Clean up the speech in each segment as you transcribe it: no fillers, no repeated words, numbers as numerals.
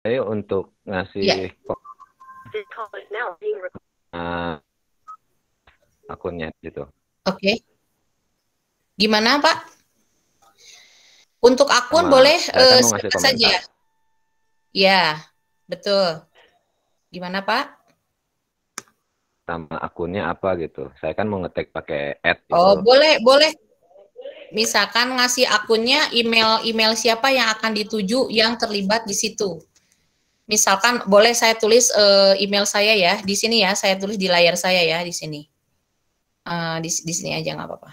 saya untuk Ya, ngasih uh, akunnya gitu. oke. Gimana, Pak? Untuk akun Sama boleh saya kan mau ngasih siapa saja. komentar Ya, betul. Gimana, Pak? sama akunnya apa gitu. Saya kan mau ngetek pakai add gitu. Oh, boleh, boleh. Misalkan ngasih akunnya email siapa yang akan dituju yang terlibat di situ. Misalkan boleh saya tulis email saya ya di sini ya, saya tulis di layar saya ya di sini. Di sini aja nggak apa-apa.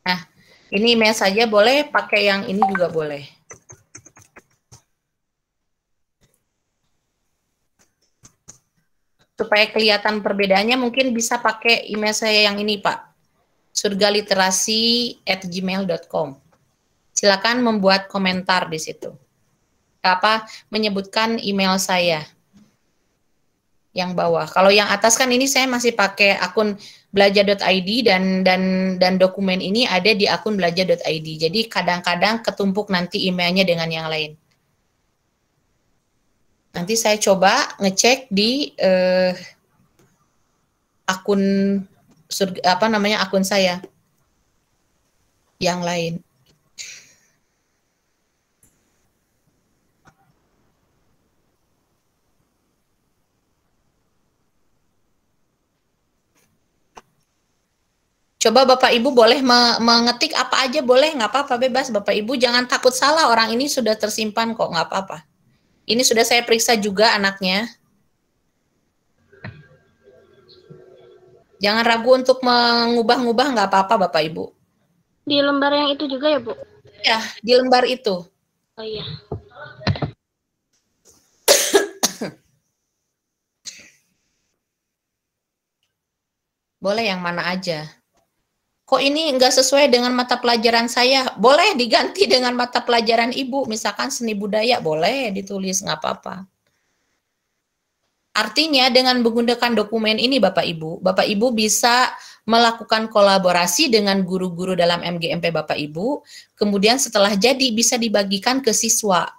Nah, ini email saja boleh, pakai yang ini juga boleh. Supaya kelihatan perbedaannya mungkin bisa pakai email saya yang ini, Pak. surgaliterasi@gmail.com. Silakan membuat komentar di situ. Menyebutkan email saya yang bawah. Kalau yang atas kan ini saya masih pakai akun belajar.id dan dokumen ini ada di akun belajar.id. Jadi kadang-kadang ketumpuk nanti emailnya dengan yang lain. Nanti saya coba ngecek di akun akun saya yang lain. Coba Bapak Ibu boleh mengetik apa aja boleh, nggak apa-apa, bebas Bapak Ibu, jangan takut salah, orang ini sudah tersimpan kok, nggak apa-apa. Ini sudah saya periksa juga anaknya. Jangan ragu untuk mengubah-ngubah, nggak apa-apa Bapak Ibu. Di lembar yang itu juga ya, Bu? Ya, di lembar itu. Oh iya. Boleh yang mana aja. Kok ini nggak sesuai dengan mata pelajaran saya? Boleh diganti dengan mata pelajaran Ibu, misalkan seni budaya, boleh ditulis, nggak apa-apa. Artinya dengan menggunakan dokumen ini Bapak Ibu bisa melakukan kolaborasi dengan guru-guru dalam MGMP Bapak Ibu, kemudian setelah jadi bisa dibagikan ke siswa.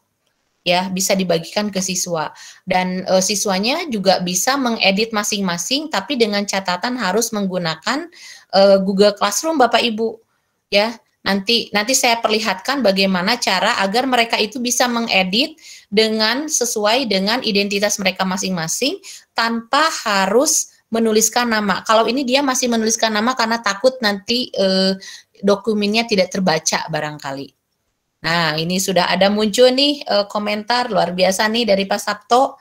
Ya, bisa dibagikan ke siswa. Dan siswanya juga bisa mengedit masing-masing tapi dengan catatan harus menggunakan Google Classroom Bapak Ibu. Ya, nanti saya perlihatkan bagaimana cara agar mereka itu bisa mengedit dengan sesuai dengan identitas mereka masing-masing tanpa harus menuliskan nama. Kalau ini dia masih menuliskan nama karena takut nanti dokumennya tidak terbaca barangkali. Nah, ini sudah ada muncul nih komentar luar biasa nih dari Pak Sabto.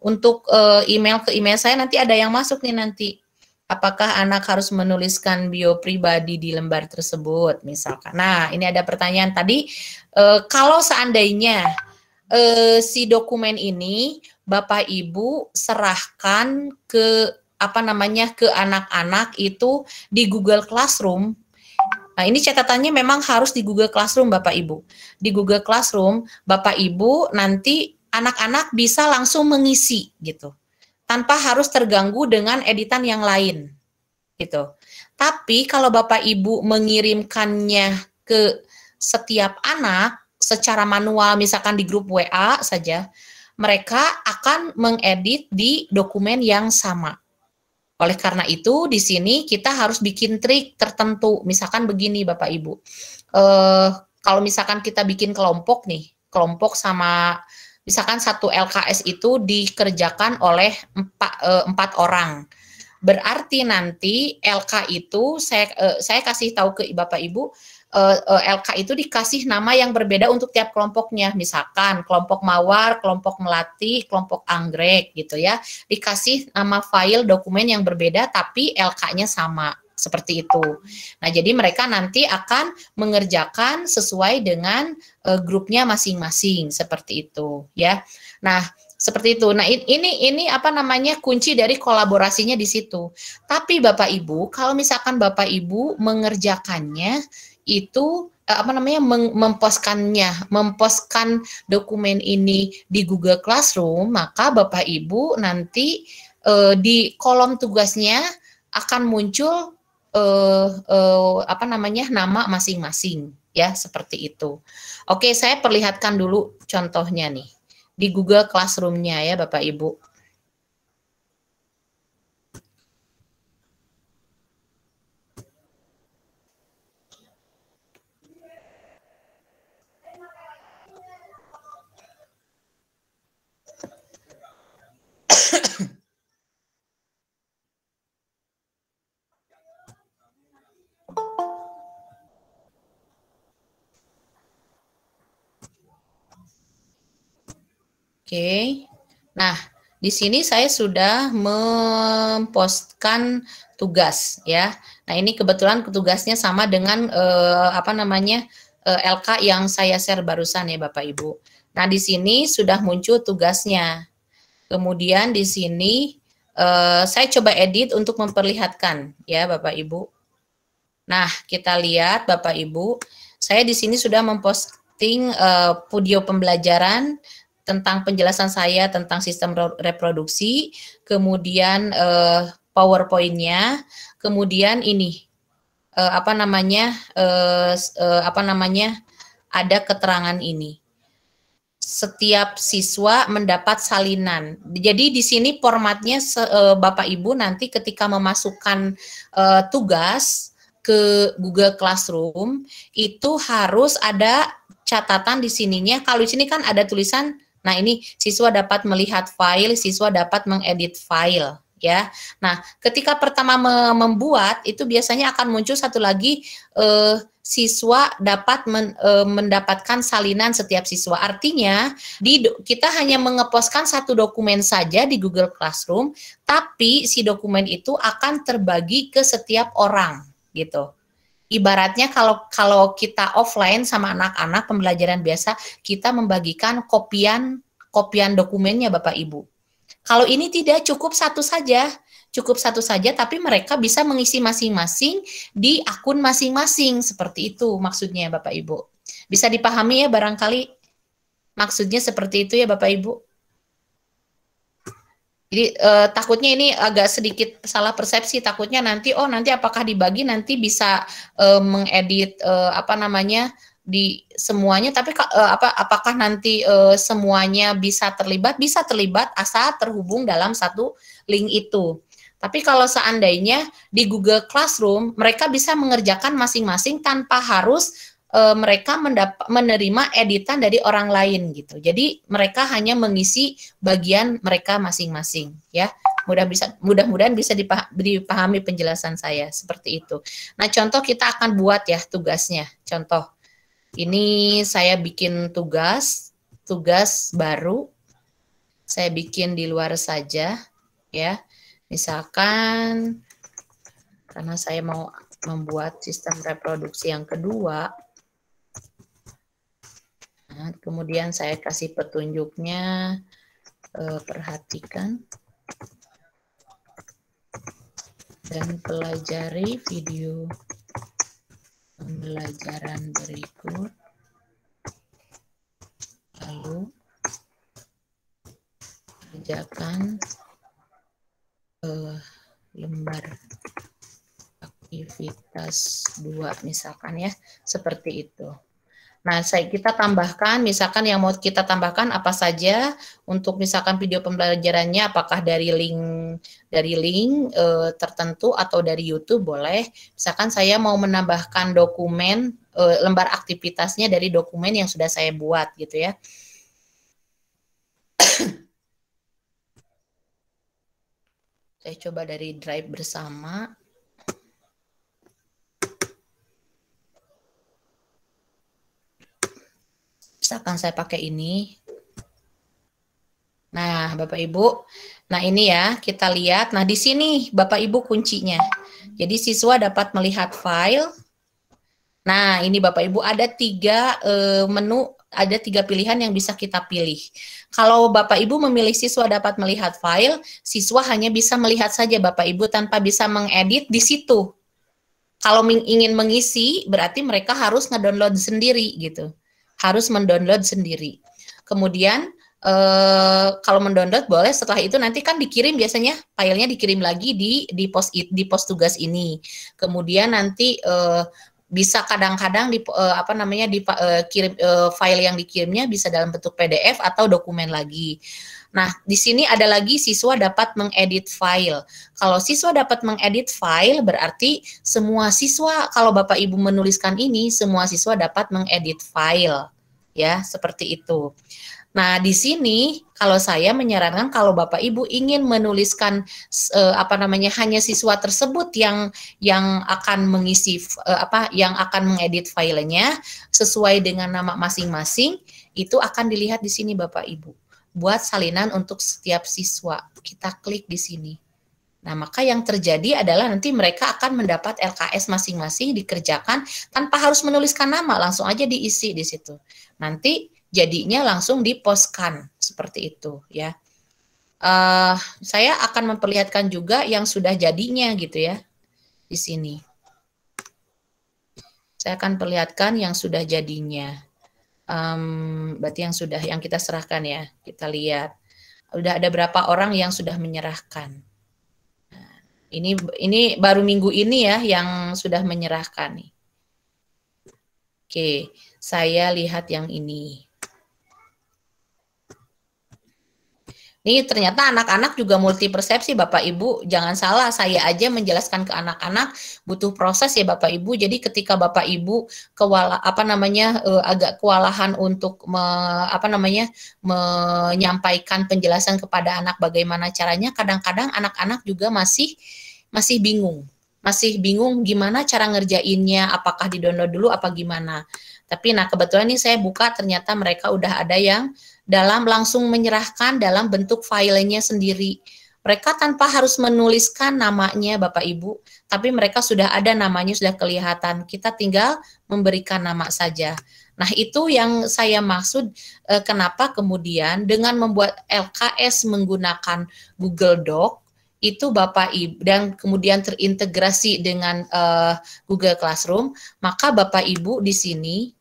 Untuk email ke email saya nanti ada yang masuk nih nanti. Apakah anak harus menuliskan bio pribadi di lembar tersebut misalkan. Nah, ini ada pertanyaan tadi, kalau seandainya si dokumen ini Bapak Ibu serahkan ke ke anak-anak itu di Google Classroom. Nah, ini catatannya memang harus di Google Classroom Bapak Ibu. Di Google Classroom, Bapak Ibu nanti anak-anak bisa langsung mengisi gitu. Tanpa harus terganggu dengan editan yang lain gitu. Tapi kalau Bapak Ibu mengirimkannya ke setiap anak secara manual misalkan di grup WA saja, mereka akan mengedit di dokumen yang sama. Oleh karena itu, di sini kita harus bikin trik tertentu. Misalkan begini, Bapak Ibu. Kalau misalkan kita bikin kelompok nih, kelompok sama misalkan satu LKS itu dikerjakan oleh 4 orang. Berarti nanti LK itu saya kasih tahu ke Bapak Ibu, LK itu dikasih nama yang berbeda untuk tiap kelompoknya. Misalkan kelompok mawar, kelompok melati, kelompok anggrek gitu ya. Dikasih nama file dokumen yang berbeda tapi LK-nya sama. Seperti itu. Nah, jadi mereka nanti akan mengerjakan sesuai dengan grupnya masing-masing seperti itu ya. Nah, Seperti itu. Nah, ini apa namanya kunci dari kolaborasinya di situ. Tapi Bapak Ibu, kalau misalkan Bapak Ibu mengerjakannya itu apa namanya memposkan dokumen ini di Google Classroom, maka Bapak Ibu nanti di kolom tugasnya akan muncul apa namanya nama masing-masing ya, seperti itu. Oke, saya perlihatkan dulu contohnya nih di Google Classroom-nya ya Bapak Ibu. Oke. Nah, di sini saya sudah mempostkan tugas ya. Nah, ini kebetulan tugasnya sama dengan apa namanya LK yang saya share barusan ya Bapak Ibu. Nah, di sini sudah muncul tugasnya. Kemudian di sini saya coba edit untuk memperlihatkan ya Bapak Ibu. Nah, kita lihat Bapak Ibu, saya di sini sudah memposting video pembelajaran tentang penjelasan saya tentang sistem reproduksi, kemudian PowerPoint-nya, kemudian ini apa namanya ada keterangan ini. Setiap siswa mendapat salinan. Jadi di sini formatnya Bapak Ibu nanti ketika memasukkan tugas ke Google Classroom itu harus ada catatan di sininya. Kalau di sini kan ada tulisan, nah ini siswa dapat melihat file, siswa dapat mengedit file ya. Nah, ketika pertama membuat itu biasanya akan muncul satu lagi siswa dapat mendapatkan salinan setiap siswa. Artinya kita hanya mengepostkan satu dokumen saja di Google Classroom, tapi si dokumen itu akan terbagi ke setiap orang gitu. Ibaratnya kalau kita offline sama anak-anak pembelajaran biasa, kita membagikan kopian dokumennya Bapak Ibu. Kalau ini tidak, cukup satu saja, tapi mereka bisa mengisi masing-masing di akun masing-masing, seperti itu maksudnya Bapak Ibu. Bisa dipahami ya barangkali maksudnya seperti itu ya Bapak Ibu. Jadi takutnya ini agak sedikit salah persepsi, takutnya nanti apakah dibagi nanti bisa mengedit apa namanya di semuanya, tapi apakah nanti semuanya bisa terlibat asal terhubung dalam satu link itu. Tapi kalau seandainya di Google Classroom mereka bisa mengerjakan masing-masing tanpa harus mereka menerima editan dari orang lain gitu. Jadi mereka hanya mengisi bagian mereka masing-masing ya. Mudah-mudahan bisa dipahami penjelasan saya seperti itu. Nah, contoh kita akan buat ya tugasnya. Contoh. Ini saya bikin tugas baru. Saya bikin di luar saja ya. Misalkan karena saya mau membuat sistem reproduksi yang kedua. Nah, kemudian saya kasih petunjuknya, perhatikan dan pelajari video pembelajaran berikut, lalu kerjakan lembar aktivitas 2 misalkan ya, seperti itu. Nah, kita tambahkan, misalkan yang mau kita tambahkan apa saja untuk misalkan video pembelajarannya, apakah dari link tertentu atau dari YouTube boleh. Misalkan saya mau menambahkan dokumen lembar aktivitasnya dari dokumen yang sudah saya buat gitu ya. Saya coba dari Drive bersama. Misalkan saya pakai ini. Nah, Bapak Ibu. Nah, ini ya, kita lihat. Nah, di sini Bapak Ibu kuncinya. Jadi siswa dapat melihat file. Nah, ini Bapak Ibu ada 3 menu ada 3 pilihan yang bisa kita pilih. Kalau Bapak Ibu memilih siswa dapat melihat file, siswa hanya bisa melihat saja Bapak Ibu tanpa bisa mengedit di situ. Kalau ingin mengisi, berarti mereka harus ngedownload sendiri gitu. Harus mendownload sendiri. Kemudian kalau mendownload boleh, setelah itu nanti kan dikirim, biasanya filenya dikirim lagi di pos tugas ini. Kemudian nanti bisa kadang-kadang kirim file yang dikirimnya bisa dalam bentuk PDF atau dokumen lagi. Nah, di sini ada lagi siswa dapat mengedit file. Kalau siswa dapat mengedit file berarti semua siswa, kalau Bapak Ibu menuliskan ini, semua siswa dapat mengedit file. Ya, seperti itu. Nah, di sini kalau saya menyarankan kalau Bapak Ibu ingin menuliskan hanya siswa tersebut yang akan mengisi yang akan mengedit filenya sesuai dengan nama masing-masing, itu akan dilihat di sini Bapak Ibu. Buat salinan untuk setiap siswa. Kita klik di sini. Nah, maka yang terjadi adalah nanti mereka akan mendapat LKS masing-masing dikerjakan tanpa harus menuliskan nama, langsung aja diisi di situ. Nanti jadinya langsung diposkan seperti itu ya. Saya akan memperlihatkan juga yang sudah jadinya gitu ya di sini. Saya akan perlihatkan yang sudah jadinya. Berarti yang kita serahkan ya. Kita lihat udah ada berapa orang yang sudah menyerahkan. Nah, ini baru minggu ini ya yang sudah menyerahkan nih. Oke, saya lihat yang ini. Nih ternyata anak-anak juga multi persepsi Bapak Ibu, jangan salah, saya aja menjelaskan ke anak-anak butuh proses ya Bapak Ibu. Jadi ketika Bapak Ibu agak kewalahan untuk menyampaikan penjelasan kepada anak bagaimana caranya, kadang-kadang anak-anak juga masih bingung. Masih bingung gimana cara ngerjainnya, apakah di-download dulu apa gimana. Tapi nah kebetulan ini saya buka ternyata mereka udah ada yang langsung menyerahkan dalam bentuk filenya sendiri. Mereka tanpa harus menuliskan namanya Bapak Ibu, tapi mereka sudah ada namanya, sudah kelihatan. Kita tinggal memberikan nama saja. Nah, itu yang saya maksud kenapa kemudian dengan membuat LKS menggunakan Google Doc, itu Bapak Ibu, dan kemudian terintegrasi dengan Google Classroom, maka Bapak Ibu di sini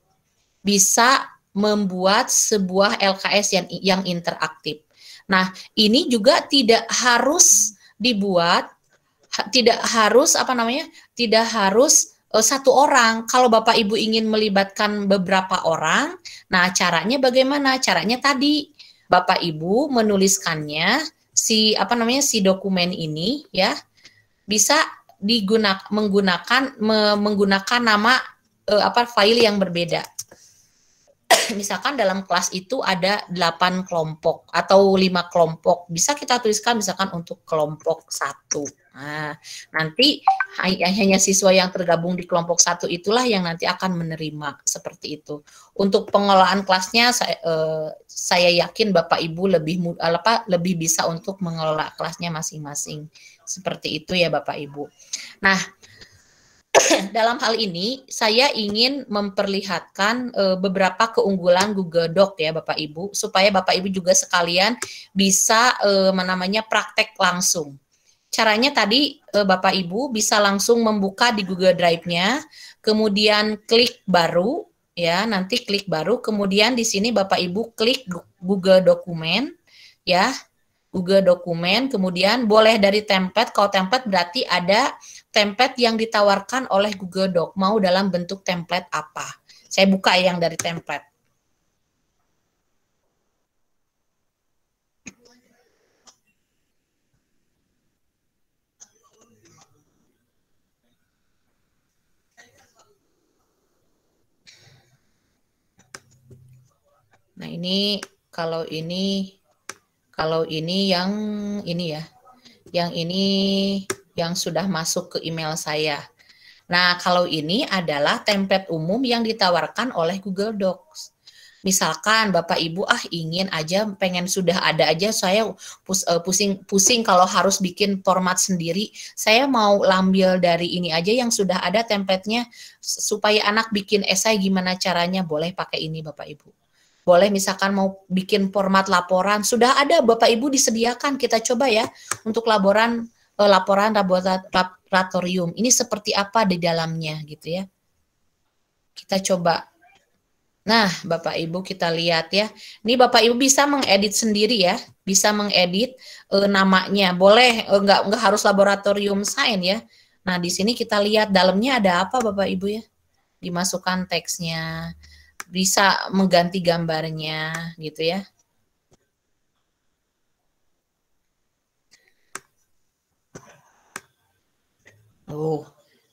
bisa membuat sebuah LKS yang interaktif. Nah, ini juga tidak harus dibuat, tidak harus satu orang. Kalau Bapak Ibu ingin melibatkan beberapa orang, nah caranya bagaimana? Caranya tadi Bapak Ibu menuliskannya si dokumen ini ya bisa menggunakan nama file yang berbeda. Misalkan dalam kelas itu ada 8 kelompok atau 5 kelompok, bisa kita tuliskan misalkan untuk kelompok 1. Nah, nanti hanya siswa yang tergabung di kelompok 1 itulah yang nanti akan menerima seperti itu. Untuk pengelolaan kelasnya saya yakin Bapak Ibu lebih bisa untuk mengelola kelasnya masing-masing. Seperti itu ya Bapak Ibu. Nah, dalam hal ini saya ingin memperlihatkan beberapa keunggulan Google Doc ya Bapak Ibu, supaya Bapak Ibu juga sekalian bisa praktek langsung. Caranya tadi Bapak Ibu bisa langsung membuka di Google Drive-nya, kemudian klik baru ya, nanti klik baru, kemudian di sini Bapak Ibu klik Google Dokumen ya. Google Dokumen, kemudian boleh dari template. Kalau template berarti ada template yang ditawarkan oleh Google Doc, mau dalam bentuk template apa. Saya buka yang dari template. Nah, ini kalau ini yang ini ya. Yang ini yang sudah masuk ke email saya. Nah, kalau ini adalah template umum yang ditawarkan oleh Google Docs. Misalkan Bapak Ibu ingin aja, pengen sudah ada aja, saya pusing kalau harus bikin format sendiri. Saya mau lambil dari ini aja yang sudah ada template-nya supaya anak bikin esai gimana caranya, boleh pakai ini Bapak Ibu. Boleh misalkan mau bikin format laporan, sudah ada Bapak Ibu disediakan, kita coba ya untuk laporan laboratorium. Ini seperti apa di dalamnya gitu ya. Kita coba. Nah, Bapak Ibu kita lihat ya. Ini Bapak Ibu bisa mengedit sendiri ya, bisa mengedit namanya. Boleh enggak harus laboratorium sains ya. Nah, di sini kita lihat dalamnya ada apa Bapak Ibu ya. Dimasukkan teksnya, bisa mengganti gambarnya gitu ya.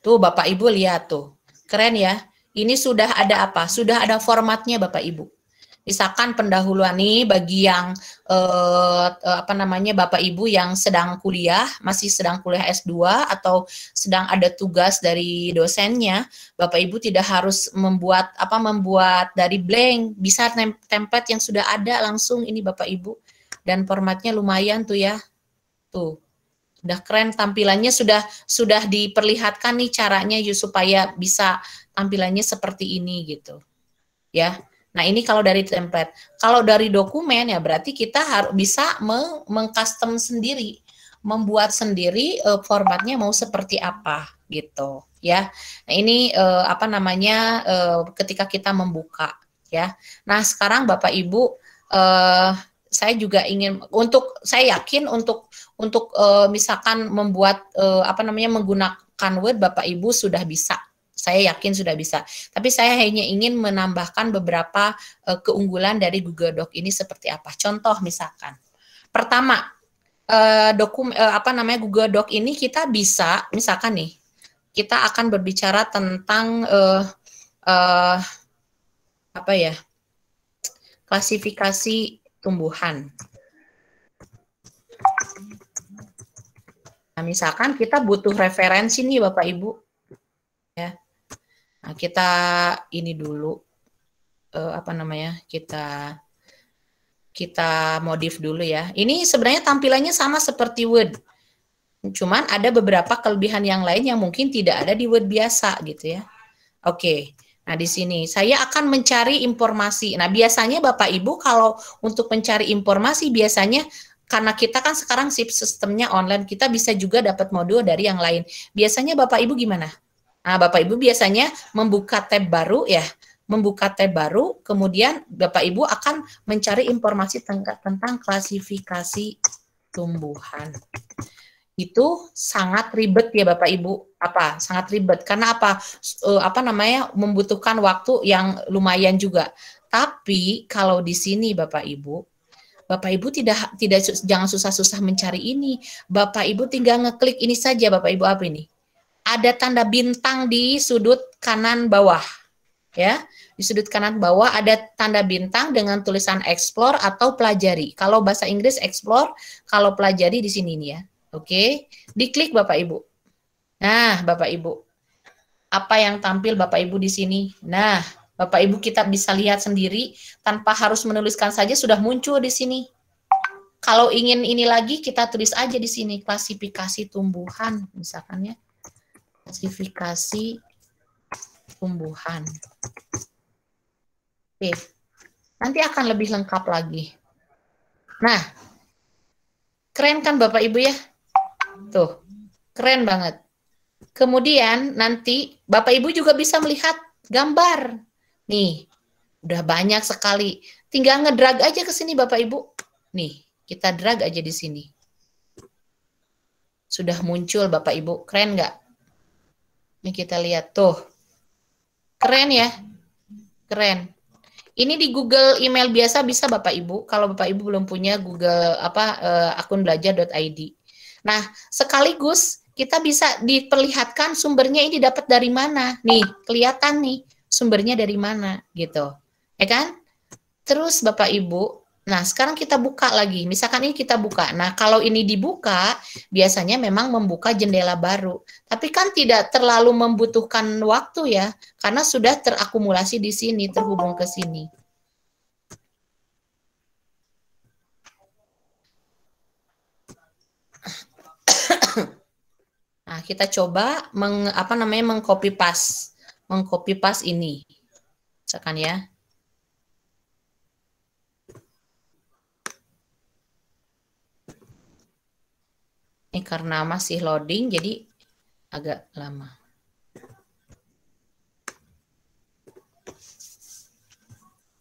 Tuh Bapak Ibu lihat tuh. Keren ya. Ini sudah ada apa? Sudah ada formatnya Bapak Ibu. Misalkan pendahuluan nih bagi yang apa namanya Bapak Ibu yang sedang kuliah, masih sedang kuliah S2 atau sedang ada tugas dari dosennya, Bapak Ibu tidak harus membuat dari blank, bisa template yang sudah ada langsung ini Bapak Ibu. Dan formatnya lumayan tuh ya. Tuh. Udah keren tampilannya, sudah diperlihatkan nih caranya supaya bisa tampilannya seperti ini gitu. Ya. Nah, ini kalau dari template. Kalau dari dokumen ya berarti kita harus bisa mengcustom sendiri, membuat sendiri formatnya mau seperti apa gitu, ya. Nah, ini apa namanya ketika kita membuka, ya. Nah, sekarang Bapak Ibu saya juga ingin saya yakin untuk misalkan membuat apa namanya menggunakan Word Bapak Ibu sudah bisa. Saya yakin sudah bisa. Tapi saya hanya ingin menambahkan beberapa keunggulan dari Google Doc ini seperti apa. Contoh misalkan. Pertama, apa namanya Google Doc ini kita bisa misalkan nih, kita akan berbicara tentang apa ya? Klasifikasi tumbuhan. Nah, misalkan kita butuh referensi nih Bapak Ibu. Ya. Nah, kita ini dulu apa namanya? Kita modif dulu ya. Ini sebenarnya tampilannya sama seperti Word. Cuman ada beberapa kelebihan yang lain yang mungkin tidak ada di Word biasa gitu ya. Oke. Nah, di sini saya akan mencari informasi. Nah, biasanya Bapak Ibu kalau untuk mencari informasi biasanya karena kita kan sekarang sistemnya online, kita bisa juga dapat modul dari yang lain. Biasanya Bapak Ibu gimana? Nah, Bapak Ibu biasanya membuka tab baru ya, kemudian Bapak Ibu akan mencari informasi tentang klasifikasi tumbuhan. Itu sangat ribet ya Bapak Ibu, sangat ribet karena apa namanya membutuhkan waktu yang lumayan juga. Tapi kalau di sini Bapak Ibu tidak jangan susah-susah mencari ini. Bapak Ibu tinggal ngeklik ini saja Bapak Ibu apa ini? Ada tanda bintang di sudut kanan bawah. Ya, di sudut kanan bawah ada tanda bintang dengan tulisan explore atau pelajari. Kalau bahasa Inggris explore, kalau pelajari di sini nih ya. Oke, diklik Bapak Ibu. Nah, Bapak Ibu, apa yang tampil Bapak Ibu di sini? Nah, Bapak Ibu kita bisa lihat sendiri tanpa harus menuliskan saja sudah muncul di sini. Kalau ingin ini lagi kita tulis aja di sini klasifikasi tumbuhan misalkan ya. Klasifikasi tumbuhan. Oke. Nanti akan lebih lengkap lagi. Nah, keren kan Bapak Ibu ya? Tuh, keren banget. Kemudian nanti Bapak Ibu juga bisa melihat gambar. Nih, udah banyak sekali. Tinggal ngedrag aja ke sini Bapak Ibu. Nih, kita drag aja di sini. Sudah muncul Bapak Ibu. Keren nggak? Ini kita lihat tuh. Keren ya? Keren. Ini di Google email biasa bisa Bapak Ibu. Kalau Bapak Ibu belum punya Google akun belajar.id. Nah, sekaligus kita bisa diperlihatkan sumbernya ini dapat dari mana. Nih, kelihatan nih sumbernya dari mana gitu. Ya kan? Terus Bapak Ibu, nah sekarang kita buka lagi. Misalkan ini kita buka. Nah, kalau ini dibuka, biasanya memang membuka jendela baru. Tapi kan tidak terlalu membutuhkan waktu ya, karena sudah terakumulasi di sini, terhubung ke sini. Nah, kita coba mengcopy paste ini. Misalkan ya. Ini karena masih loading, jadi agak lama.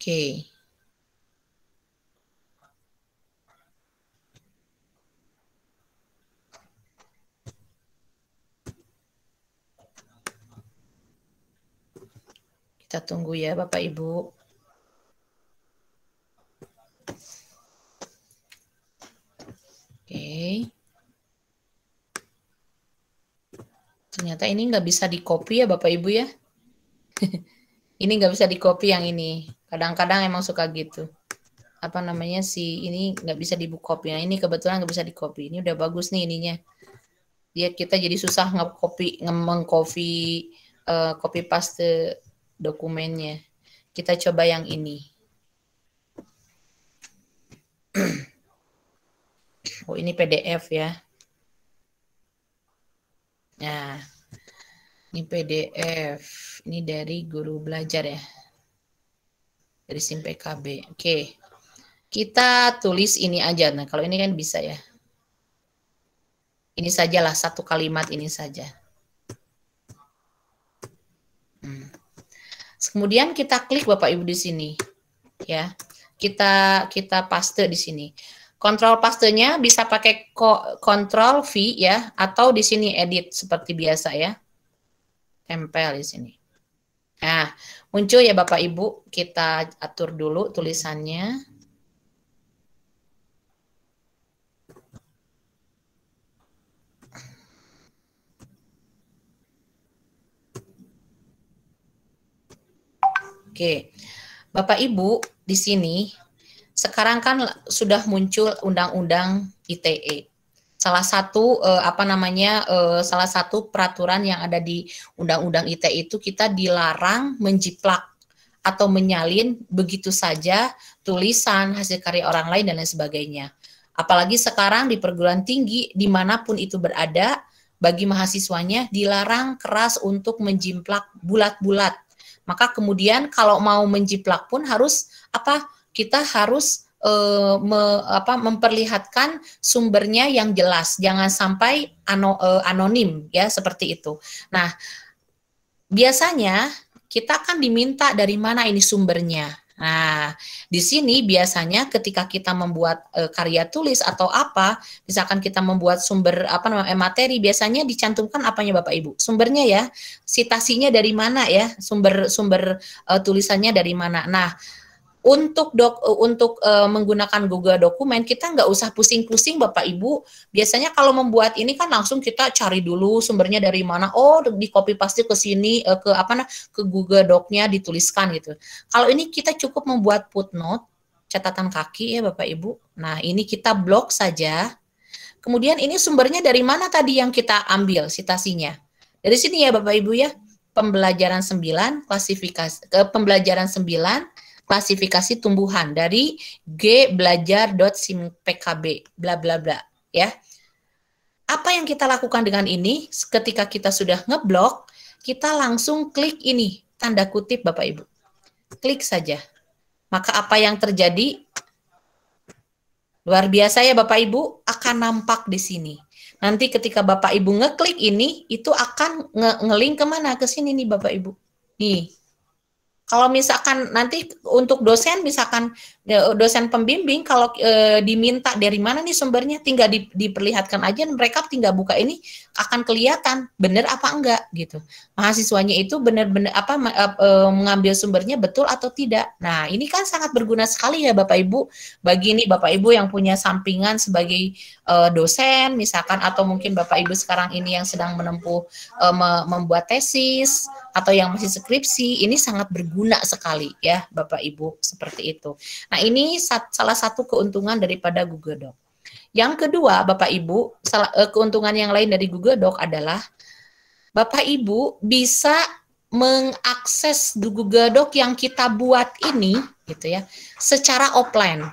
Oke. Kita tunggu ya Bapak Ibu. Oke. Ternyata ini nggak bisa di-copy ya Bapak Ibu ya. Ini nggak bisa di-copy yang ini. Kadang-kadang emang suka gitu. Apa namanya sih, ini nggak bisa di-copy. Nah ini kebetulan nggak bisa di-copy. Ini udah bagus nih ininya. Dia kita jadi susah meng-copy copy paste dokumennya. Kita coba yang ini. Oh, ini PDF ya. Nah, ini PDF. Ini dari guru belajar ya. Dari SIM PKB. Oke. Kita tulis ini aja. Nah, kalau ini kan bisa ya. Ini sajalah satu kalimat ini saja. Kemudian kita klik Bapak Ibu di sini. Ya. Kita paste di sini. Kontrol pastenya bisa pakai Ctrl V ya, atau di sini edit seperti biasa ya. Tempel di sini. Nah, muncul ya Bapak Ibu, kita atur dulu tulisannya. Oke. Bapak Ibu, di sini sekarang kan sudah muncul Undang-Undang ITE. Salah satu salah satu peraturan yang ada di Undang-Undang ITE itu kita dilarang menjiplak atau menyalin begitu saja tulisan hasil karya orang lain dan lain sebagainya. Apalagi sekarang di perguruan tinggi dimanapun itu berada, bagi mahasiswanya dilarang keras untuk menjiplak bulat-bulat. Maka kemudian kalau mau menjiplak pun harus kita harus memperlihatkan sumbernya yang jelas, jangan sampai anonim ya, seperti itu. Nah, biasanya kita kan diminta dari mana ini sumbernya. Nah, di sini biasanya ketika kita membuat karya tulis atau apa, misalkan kita membuat sumber materi, biasanya dicantumkan apanya Bapak Ibu? Sumbernya ya, citasinya dari mana ya, sumber tulisannya dari mana. Nah, untuk menggunakan Google Dokumen kita nggak usah pusing-pusing Bapak Ibu. Biasanya kalau membuat ini kan langsung kita cari dulu sumbernya dari mana. Oh, di copy paste ke sini ke Google Doc-nya dituliskan gitu. Kalau ini kita cukup membuat footnote, catatan kaki ya Bapak Ibu. Nah, ini kita blok saja. Kemudian ini sumbernya dari mana tadi yang kita ambil citasinya. Dari sini ya Bapak Ibu ya. Pembelajaran 9 pembelajaran 9 klasifikasi tumbuhan dari gbelajar.simpkb bla bla bla ya. Apa yang kita lakukan dengan ini? Ketika kita sudah ngeblok, kita langsung klik ini tanda kutip Bapak Ibu. Klik saja. Maka apa yang terjadi? Luar biasa ya Bapak Ibu, akan nampak di sini. Nanti ketika Bapak Ibu ngeklik ini, itu akan ngelink kemana? Ke sini nih Bapak Ibu. Nih. Kalau misalkan nanti untuk dosen, misalkan dosen pembimbing, kalau diminta dari mana nih sumbernya, tinggal diperlihatkan aja, mereka tinggal buka ini, akan kelihatan benar apa enggak gitu. Mahasiswanya itu benar-benar mengambil sumbernya betul atau tidak. Nah, ini kan sangat berguna sekali ya Bapak Ibu, bagi ini Bapak Ibu yang punya sampingan sebagai dosen, misalkan, atau mungkin Bapak Ibu sekarang ini yang sedang menempuh membuat tesis, atau yang masih skripsi, ini sangat berguna sekali ya Bapak Ibu, seperti itu. Nah, ini salah satu keuntungan daripada Google Doc. Yang kedua Bapak Ibu, keuntungan yang lain dari Google Doc adalah Bapak Ibu bisa mengakses Google Doc yang kita buat ini gitu ya, secara offline.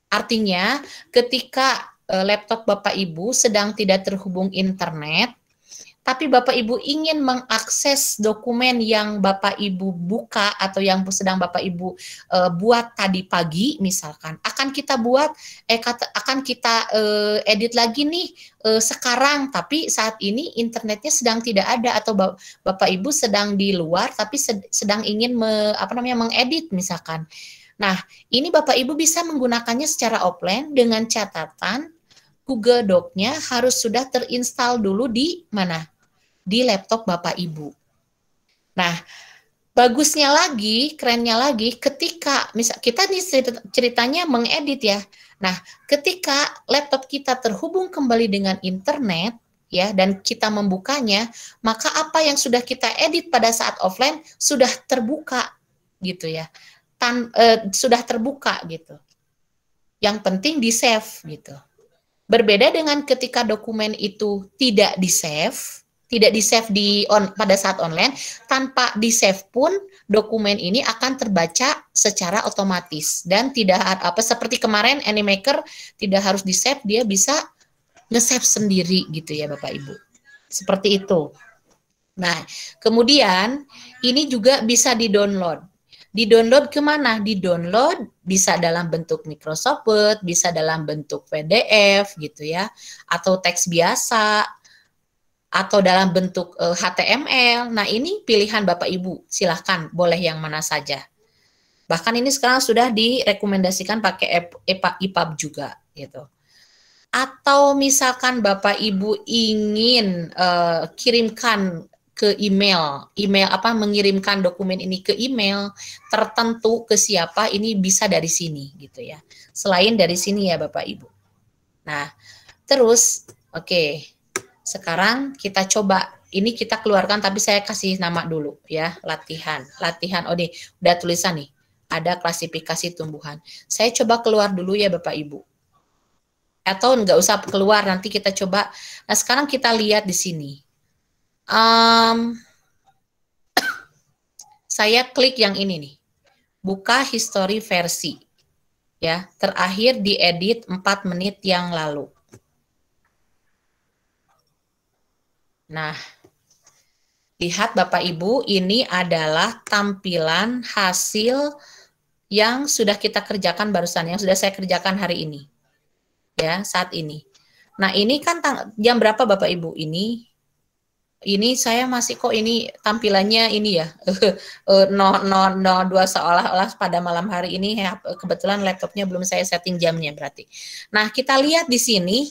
Artinya ketika laptop Bapak Ibu sedang tidak terhubung internet, tapi Bapak Ibu ingin mengakses dokumen yang Bapak Ibu buka atau yang sedang Bapak Ibu buat tadi pagi misalkan, akan kita edit lagi nih sekarang, tapi saat ini internetnya sedang tidak ada atau Bapak Ibu sedang di luar tapi sedang ingin mengedit misalkan. Nah, ini Bapak Ibu bisa menggunakannya secara offline dengan catatan Google Doc-nya harus sudah terinstall dulu di mana? Di laptop Bapak Ibu. Nah, bagusnya lagi, kerennya lagi, ketika misal kita nih ceritanya mengedit ya. Nah, ketika laptop kita terhubung kembali dengan internet ya dan kita membukanya, maka apa yang sudah kita edit pada saat offline sudah terbuka gitu ya. Sudah terbuka gitu. Yang penting di-save gitu. Berbeda dengan ketika dokumen itu tidak di-save pada saat online, tanpa di-save pun dokumen ini akan terbaca secara otomatis dan tidak seperti kemarin Animaker tidak harus di-save, dia bisa nge-save sendiri gitu ya Bapak Ibu. Seperti itu. Nah, kemudian ini juga bisa di-download. Di-download kemana? Di-download bisa dalam bentuk Microsoft Word, bisa dalam bentuk PDF gitu ya, atau teks biasa, atau dalam bentuk HTML. Nah, ini pilihan Bapak Ibu. Silahkan, boleh yang mana saja. Bahkan ini sekarang sudah direkomendasikan pakai EPUB juga gitu. Atau misalkan Bapak Ibu ingin kirimkan ke mengirimkan dokumen ini ke email tertentu ke siapa, ini bisa dari sini gitu ya. Selain dari sini ya Bapak Ibu. Nah, terus oke. Sekarang kita coba, ini kita keluarkan tapi saya kasih nama dulu ya, latihan. Oh nih, udah tulisan nih, ada klasifikasi tumbuhan. Saya coba keluar dulu ya Bapak Ibu. Atau nggak usah keluar, nanti kita coba. Nah sekarang kita lihat di sini. Saya klik yang ini nih, buka history versi. Ya, terakhir diedit 4 menit yang lalu. Nah, lihat Bapak Ibu, ini adalah tampilan hasil yang sudah kita kerjakan barusan, yang sudah saya kerjakan hari ini. Ya, saat ini. Nah, ini kan jam berapa Bapak Ibu? Ini saya masih kok ini tampilannya ini ya. 0002 seolah-olah pada malam hari ini kebetulan laptopnya belum saya setting jamnya berarti. Nah, kita lihat di sini,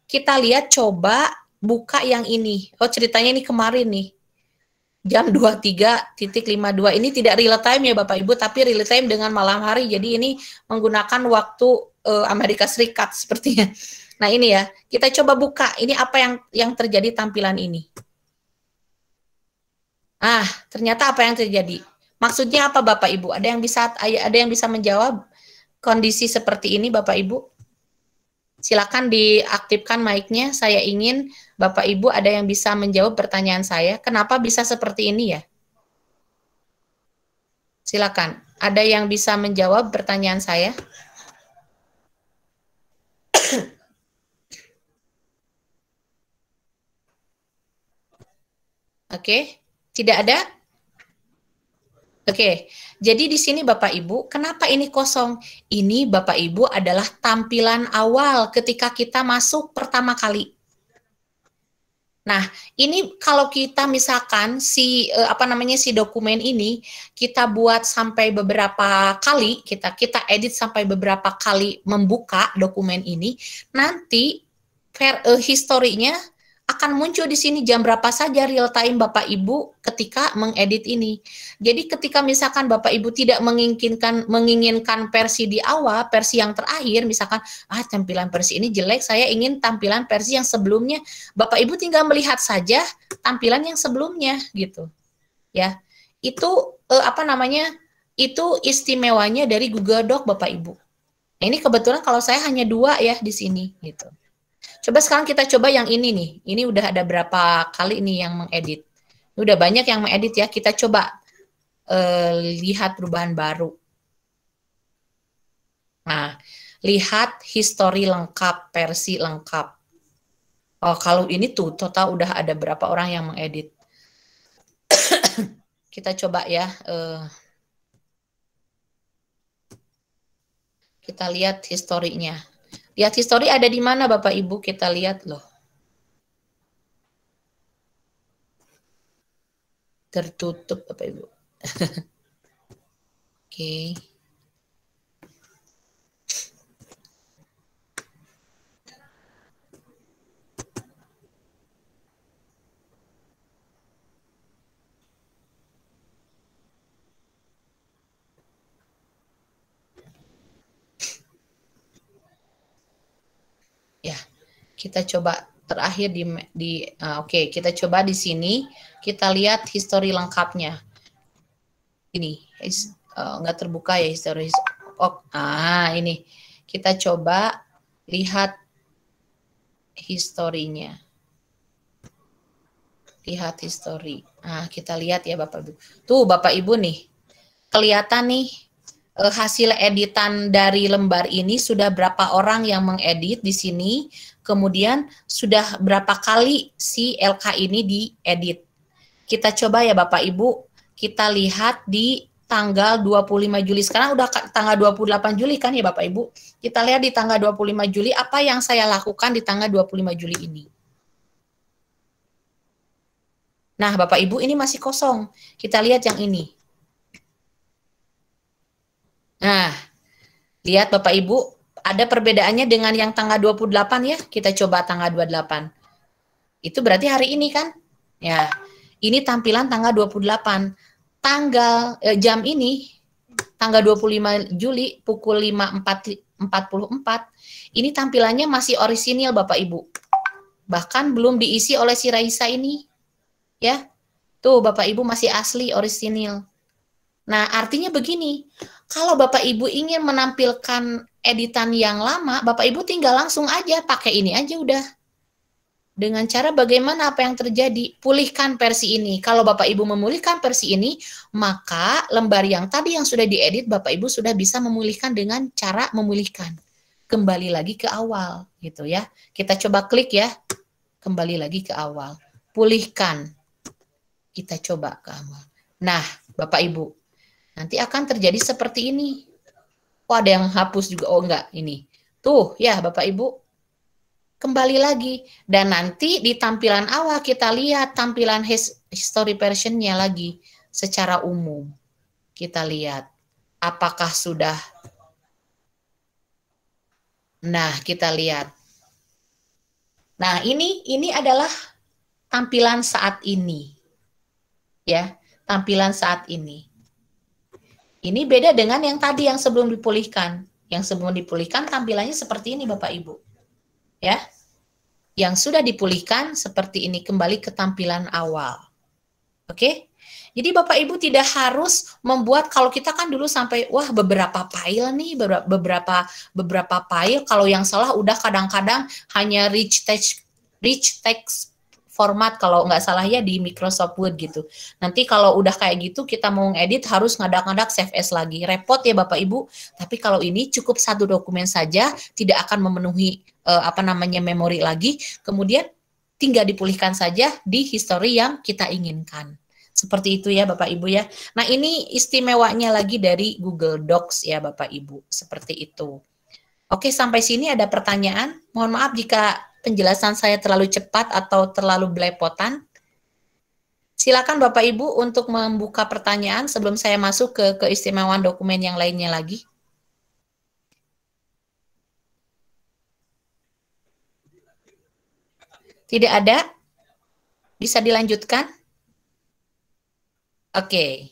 kita lihat coba buka yang ini. Oh, ceritanya ini kemarin nih. Jam 23.52. Ini tidak real time ya Bapak Ibu, tapi real time dengan malam hari. Jadi ini menggunakan waktu Amerika Serikat sepertinya. Nah, ini ya. Kita coba buka. Ini apa yang terjadi tampilan ini. Ternyata apa yang terjadi? Maksudnya apa Bapak Ibu? Ada yang bisa menjawab kondisi seperti ini Bapak Ibu? Silakan diaktifkan mic-nya. Saya ingin Bapak Ibu ada yang bisa menjawab pertanyaan saya. Kenapa bisa seperti ini ya? Silakan. Ada yang bisa menjawab pertanyaan saya? Oke. Tidak ada? Oke, jadi di sini Bapak Ibu, kenapa ini kosong? Ini Bapak Ibu adalah tampilan awal ketika kita masuk pertama kali. Nah, ini kalau kita misalkan si dokumen ini kita buat sampai beberapa kali, kita edit sampai beberapa kali membuka dokumen ini, nanti historinya akan muncul di sini jam berapa saja real time Bapak Ibu ketika mengedit ini. Jadi ketika misalkan Bapak Ibu tidak menginginkan versi di awal, versi yang terakhir, misalkan tampilan versi ini jelek, saya ingin tampilan versi yang sebelumnya, Bapak Ibu tinggal melihat saja tampilan yang sebelumnya gitu. Ya. Itu itu istimewanya dari Google Doc Bapak Ibu. Nah, ini kebetulan kalau saya hanya 2 ya di sini gitu. Coba sekarang kita coba yang ini nih. Ini udah ada berapa kali nih yang mengedit. Udah banyak yang mengedit ya. Kita coba lihat perubahan baru. Nah, lihat history lengkap, versi lengkap. Oh, kalau ini tuh total udah ada berapa orang yang mengedit. Kita coba ya. Kita lihat historinya. Lihat histori ada di mana Bapak Ibu? Kita lihat loh. Tertutup Bapak Ibu. Oke. Ya, kita coba terakhir oke, kita coba di sini kita lihat histori lengkapnya. Ini nggak terbuka ya histori. Oh, ini kita coba lihat historinya. Lihat histori. Nah, kita lihat ya Bapak Ibu. Tuh Bapak Ibu nih, kelihatan nih hasil editan dari lembar ini sudah berapa orang yang mengedit di sini, kemudian sudah berapa kali si LK ini diedit. Kita coba ya Bapak Ibu, kita lihat di tanggal 25 Juli. Sekarang udah tanggal 28 Juli kan ya Bapak Ibu. Kita lihat di tanggal 25 Juli apa yang saya lakukan di tanggal 25 Juli ini. Nah Bapak Ibu ini masih kosong. Kita lihat yang ini. Nah, lihat Bapak Ibu, ada perbedaannya dengan yang tanggal 28 ya. Kita coba tanggal 28. Itu berarti hari ini kan? Ya, ini tampilan tanggal 28. Jam ini, tanggal 25 Juli, pukul 5.44, ini tampilannya masih orisinil Bapak Ibu. Bahkan belum diisi oleh si Raisa ini. Ya, tuh Bapak Ibu masih asli, orisinil. Nah, artinya begini, kalau Bapak Ibu ingin menampilkan editan yang lama, Bapak Ibu tinggal langsung aja pakai ini aja udah. Dengan cara bagaimana apa yang terjadi, pulihkan versi ini. Kalau Bapak Ibu memulihkan versi ini, maka lembar yang tadi yang sudah diedit, Bapak Ibu sudah bisa memulihkan dengan cara memulihkan. Kembali lagi ke awal, gitu ya. Kita coba klik ya, kembali lagi ke awal. Pulihkan. Kita coba ke awal. Nah, Bapak Ibu, nanti akan terjadi seperti ini. Oh, ada yang hapus juga. Oh, enggak. Ini. Tuh, ya Bapak Ibu. Kembali lagi. Dan nanti di tampilan awal kita lihat tampilan history version-nya lagi. Secara umum. Kita lihat. Apakah sudah. Nah, kita lihat. Nah, ini adalah tampilan saat ini. Ya, tampilan saat ini. Ini beda dengan yang tadi yang sebelum dipulihkan. Yang sebelum dipulihkan tampilannya seperti ini Bapak Ibu. Ya. Yang sudah dipulihkan seperti ini, kembali ke tampilan awal. Oke? Jadi Bapak Ibu tidak harus membuat, kalau kita kan dulu sampai wah beberapa file nih, beberapa file, kalau yang salah udah kadang-kadang hanya rich text format kalau nggak salah ya di Microsoft Word gitu. Nanti kalau udah kayak gitu kita mau ngedit harus ngadak-ngadak save as lagi. Repot ya Bapak Ibu. Tapi kalau ini cukup satu dokumen saja, tidak akan memenuhi memori lagi. Kemudian tinggal dipulihkan saja di history yang kita inginkan. Seperti itu ya Bapak Ibu ya. Nah, ini istimewanya lagi dari Google Docs ya Bapak Ibu. Seperti itu. Oke, sampai sini ada pertanyaan. Mohon maaf jika penjelasan saya terlalu cepat atau terlalu belepotan. Silakan Bapak Ibu untuk membuka pertanyaan sebelum saya masuk ke keistimewaan dokumen yang lainnya lagi. Tidak ada? Bisa dilanjutkan? Oke.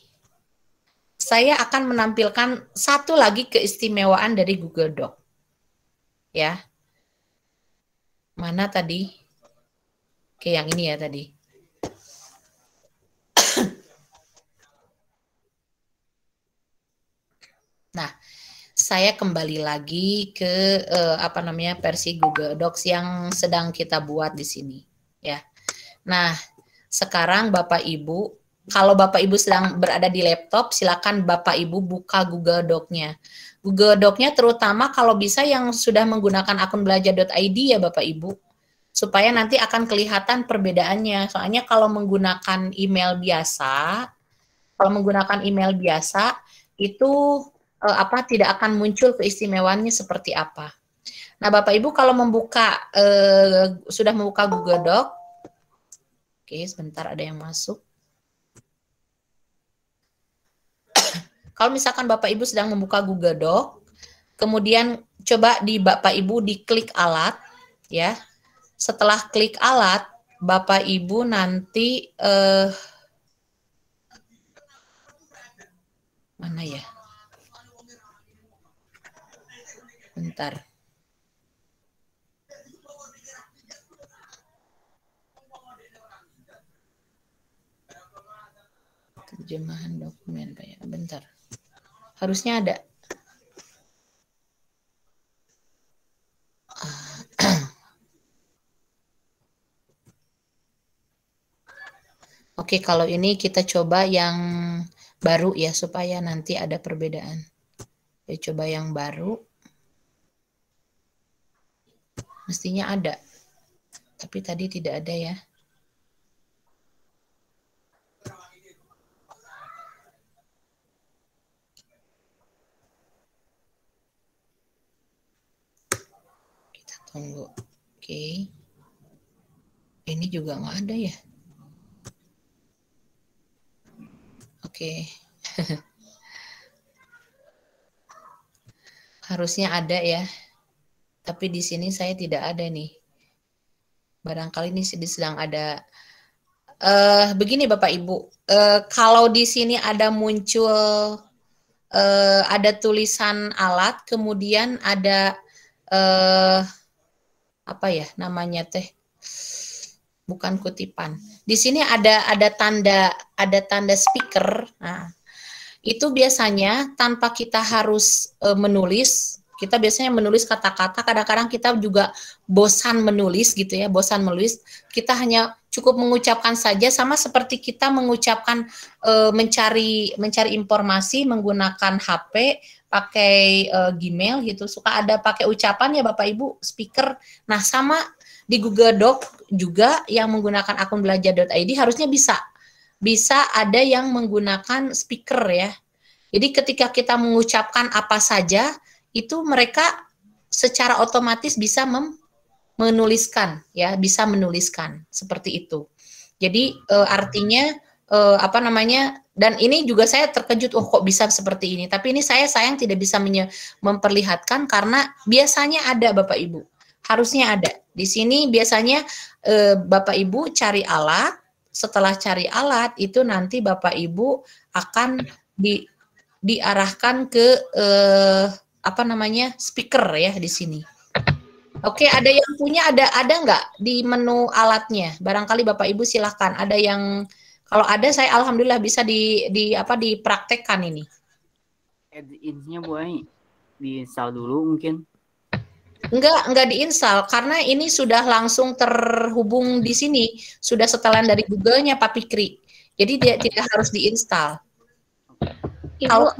Saya akan menampilkan satu lagi keistimewaan dari Google Doc. Ya. Mana tadi? Oke, yang ini ya tadi. Nah, saya kembali lagi ke versi Google Docs yang sedang kita buat di sini, ya. Nah, sekarang Bapak Ibu, kalau Bapak Ibu sedang berada di laptop, silakan Bapak Ibu buka Google Doc-nya. Google Doc-nya terutama kalau bisa yang sudah menggunakan akun belajar.id ya Bapak Ibu. supaya nanti akan kelihatan perbedaannya. Soalnya kalau menggunakan email biasa, itu tidak akan muncul keistimewaannya seperti apa. Nah, Bapak Ibu kalau sudah membuka Google Doc, oke, sebentar ada yang masuk. Kalau misalkan Bapak Ibu sedang membuka Google Doc, kemudian coba Bapak Ibu diklik alat, ya. Setelah klik alat, Bapak Ibu nanti mana ya? Bentar. Terjemahan dokumen kayak bentar. Harusnya ada. Oke, kalau ini kita coba yang baru ya, supaya nanti ada perbedaan. Ya, coba yang baru. Mestinya ada. Tapi tadi tidak ada ya. Kita tunggu. Oke. Ini juga nggak ada ya. Oke. Harusnya ada ya. Tapi di sini saya tidak ada nih. Barangkali ini sedang ada. Begini Bapak Ibu, kalau di sini ada muncul ada tulisan alat, kemudian ada apa ya namanya teh? Bukan kutipan. Di sini ada tanda speaker. Nah, itu biasanya tanpa kita harus menulis. Kita biasanya menulis kata-kata, kadang-kadang kita juga bosan menulis gitu ya, bosan menulis. Kita hanya cukup mengucapkan saja, sama seperti kita mengucapkan mencari informasi menggunakan HP, pakai Gmail gitu. Suka ada pakai ucapan ya Bapak Ibu, speaker. Nah, sama di Google Doc juga yang menggunakan akun belajar.id harusnya bisa ada yang menggunakan speaker ya. Jadi ketika kita mengucapkan apa saja, itu mereka secara otomatis bisa menuliskan ya, bisa menuliskan seperti itu. Jadi artinya apa namanya, dan ini juga saya terkejut, oh kok bisa seperti ini. Tapi ini saya sayang tidak bisa memperlihatkan karena biasanya ada Bapak Ibu. Harusnya ada. Di sini biasanya Bapak Ibu cari alat, setelah cari alat itu nanti Bapak Ibu akan diarahkan ke apa namanya, speaker ya di sini. Oke, ada yang punya, ada nggak di menu alatnya? Barangkali Bapak Ibu silahkan. Ada yang, kalau ada saya alhamdulillah bisa dipraktekkan ini. Add-ins-nya boleh di-install dulu mungkin. Enggak diinstal karena ini sudah langsung terhubung di sini, sudah setelan dari Google-nya Pak Fikri. Jadi dia tidak harus diinstal. Ibu,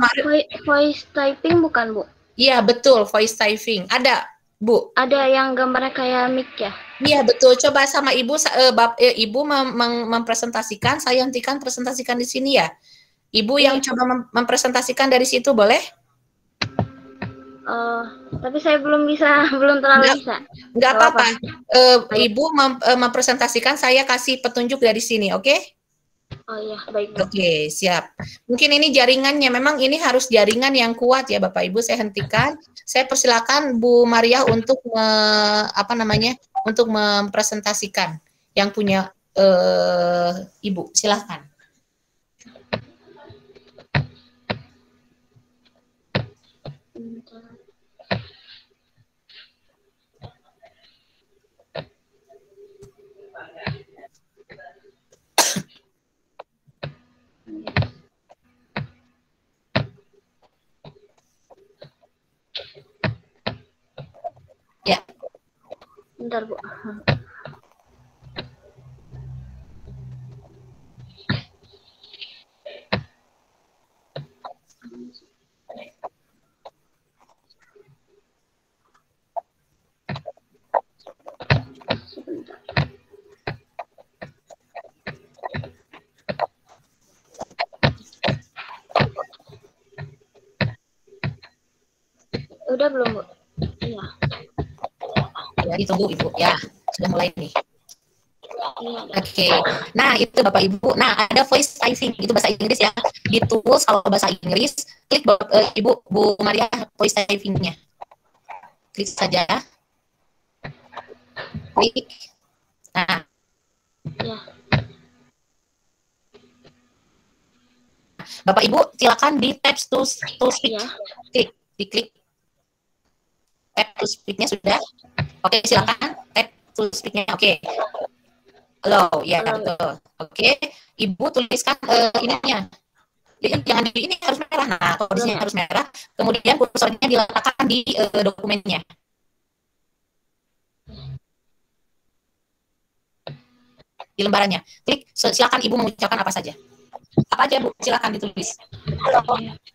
voice typing bukan, Bu? Iya, betul, voice typing. Ada, Bu. Ada yang gambarnya kayak mic ya? Iya, betul. Coba sama Ibu, Ibu mempresentasikan, saya hentikan presentasikan di sini ya. Ibu yang coba mempresentasikan dari situ, boleh? Tapi saya belum terlalu bisa. Enggak apa-apa. Ibu mempresentasikan, saya kasih petunjuk dari sini, oke? Oh iya, baik. Oke, siap. Mungkin ini jaringannya, memang ini harus jaringan yang kuat ya Bapak Ibu. Saya hentikan. Saya persilakan Bu Maria untuk untuk mempresentasikan yang punya Ibu. Silakan. Ya. Bentar, Bu. Sebentar. Udah belum, Bu? Iya. Ya, ditunggu Ibu. Ya, sudah mulai nih. Iya. Oke. Nah, itu Bapak Ibu. Nah, ada voice typing. Itu bahasa Inggris ya. Di tools kalau bahasa Inggris, klik Ibu, Bu Maria, voice typing-nya. Klik saja. Klik. Nah, Iya. Bapak Ibu silakan di tab to speak. Iya. Klik, diklik. Tab to speak-nya sudah. Oke, silakan tab to speak-nya. Oke. Halo, ya betul. Oke, Ibu tuliskan ininya. Jadi jangan di ini harus merah. Nah, kondisinya harus merah. Kemudian kursornya diletakkan di dokumennya. Di lembarannya. Klik, silakan Ibu mengucapkan apa saja. Apa aja Bu, silakan ditulis.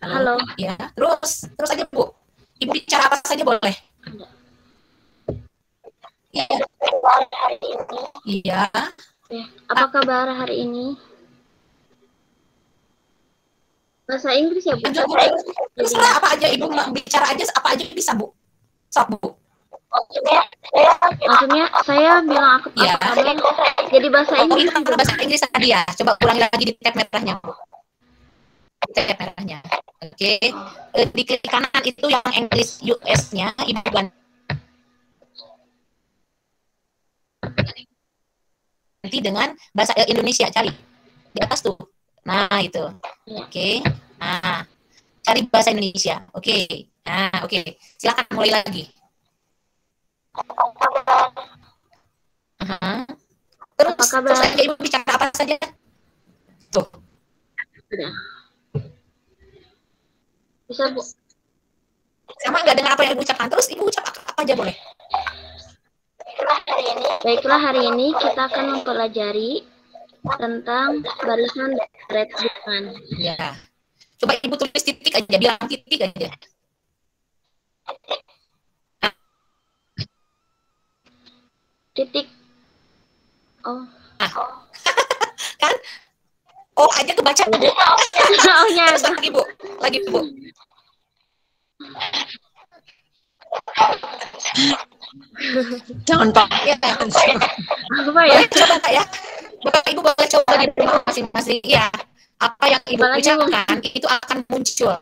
Halo. Ya, terus aja Bu. Ibu bicara apa saja boleh. Iya. Iya. Ya. Apa kabar hari ini? Bahasa Inggris ya, Bu? Lanjut Bu. Terserah apa aja Ibu bicara aja apa aja bisa Bu. Sok Bu. Maksudnya saya bilang apa Iya. kabar? Jadi bahasa Oh, Inggris. itu kan bahasa Inggris tadi ya. Coba ulangi lagi di tab merahnya Bu. Tab merahnya. Oke. Di klik kanan itu yang English US-nya Ibu ganti dengan bahasa Indonesia, cari di atas tuh. Nah, itu. Oke. Nah, cari bahasa Indonesia. Oke. Nah, oke. Silakan mulai lagi. Aha. Terus aja Ibu bicara apa saja. Tuh. Sudah. Bisa, Bu? Sama nggak dengar apa yang Ibu ucapkan. Terus Ibu ucap apa aja boleh. Baiklah, hari ini kita akan mempelajari tentang barisan deret bukan. Ya. Coba Ibu tulis titik aja, bilang titik aja. Titik. Oh. Kan? Oh, aja kebaca Bu. Oh, ya. Terus lagi Bu. Lagi Bu. Contoh. Ya. Apa ya? Boleh coba Kak ya. Bapak Ibu boleh coba di rumah masing-masing. Ya. Apa yang Ibu Apalagi, Bu? ucapkan itu akan muncul.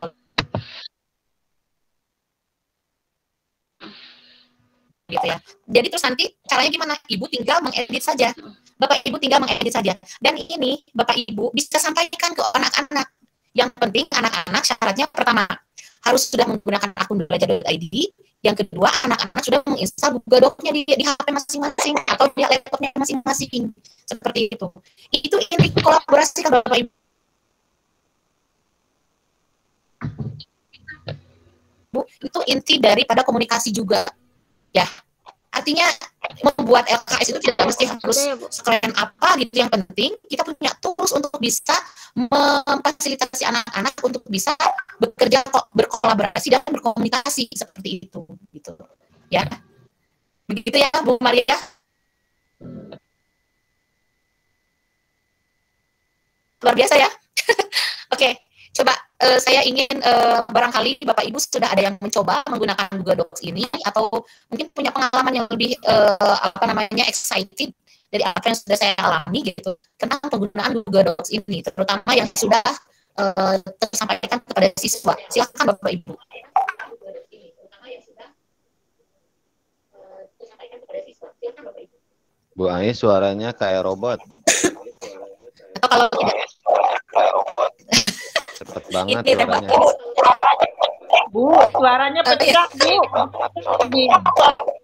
Gitu ya. Jadi terus nanti caranya gimana? Ibu tinggal mengedit saja. Bapak Ibu tinggal mengedit saja. Dan ini Bapak Ibu bisa sampaikan ke anak-anak. Yang penting anak-anak syaratnya pertama harus sudah menggunakan akun belajar.id. Yang kedua, anak-anak sudah menginstal Google Docs-nya di HP masing-masing atau di laptopnya masing-masing. Seperti itu. Itu inti kolaborasi kan Bapak Ibu. Bu, itu inti daripada komunikasi juga. Ya. Artinya membuat LKS itu tidak mesti harus sekeren apa gitu. Yang penting kita punya tools untuk bisa memfasilitasi anak-anak untuk bisa bekerja, berkolaborasi dan berkomunikasi seperti itu gitu. Ya. Begitu ya Bu Maria. Luar biasa ya. Oke. Coba saya ingin barangkali Bapak Ibu sudah ada yang mencoba menggunakan Google Docs ini atau mungkin punya pengalaman yang lebih excited dari apa yang sudah saya alami gitu tentang penggunaan Google Docs ini, terutama yang sudah tersampaikan kepada siswa. Silakan Bapak Ibu. Bu Ai suaranya kayak robot. Atau kalau tidak Cepet banget ini suaranya. Bu, suaranya pecah, Bu.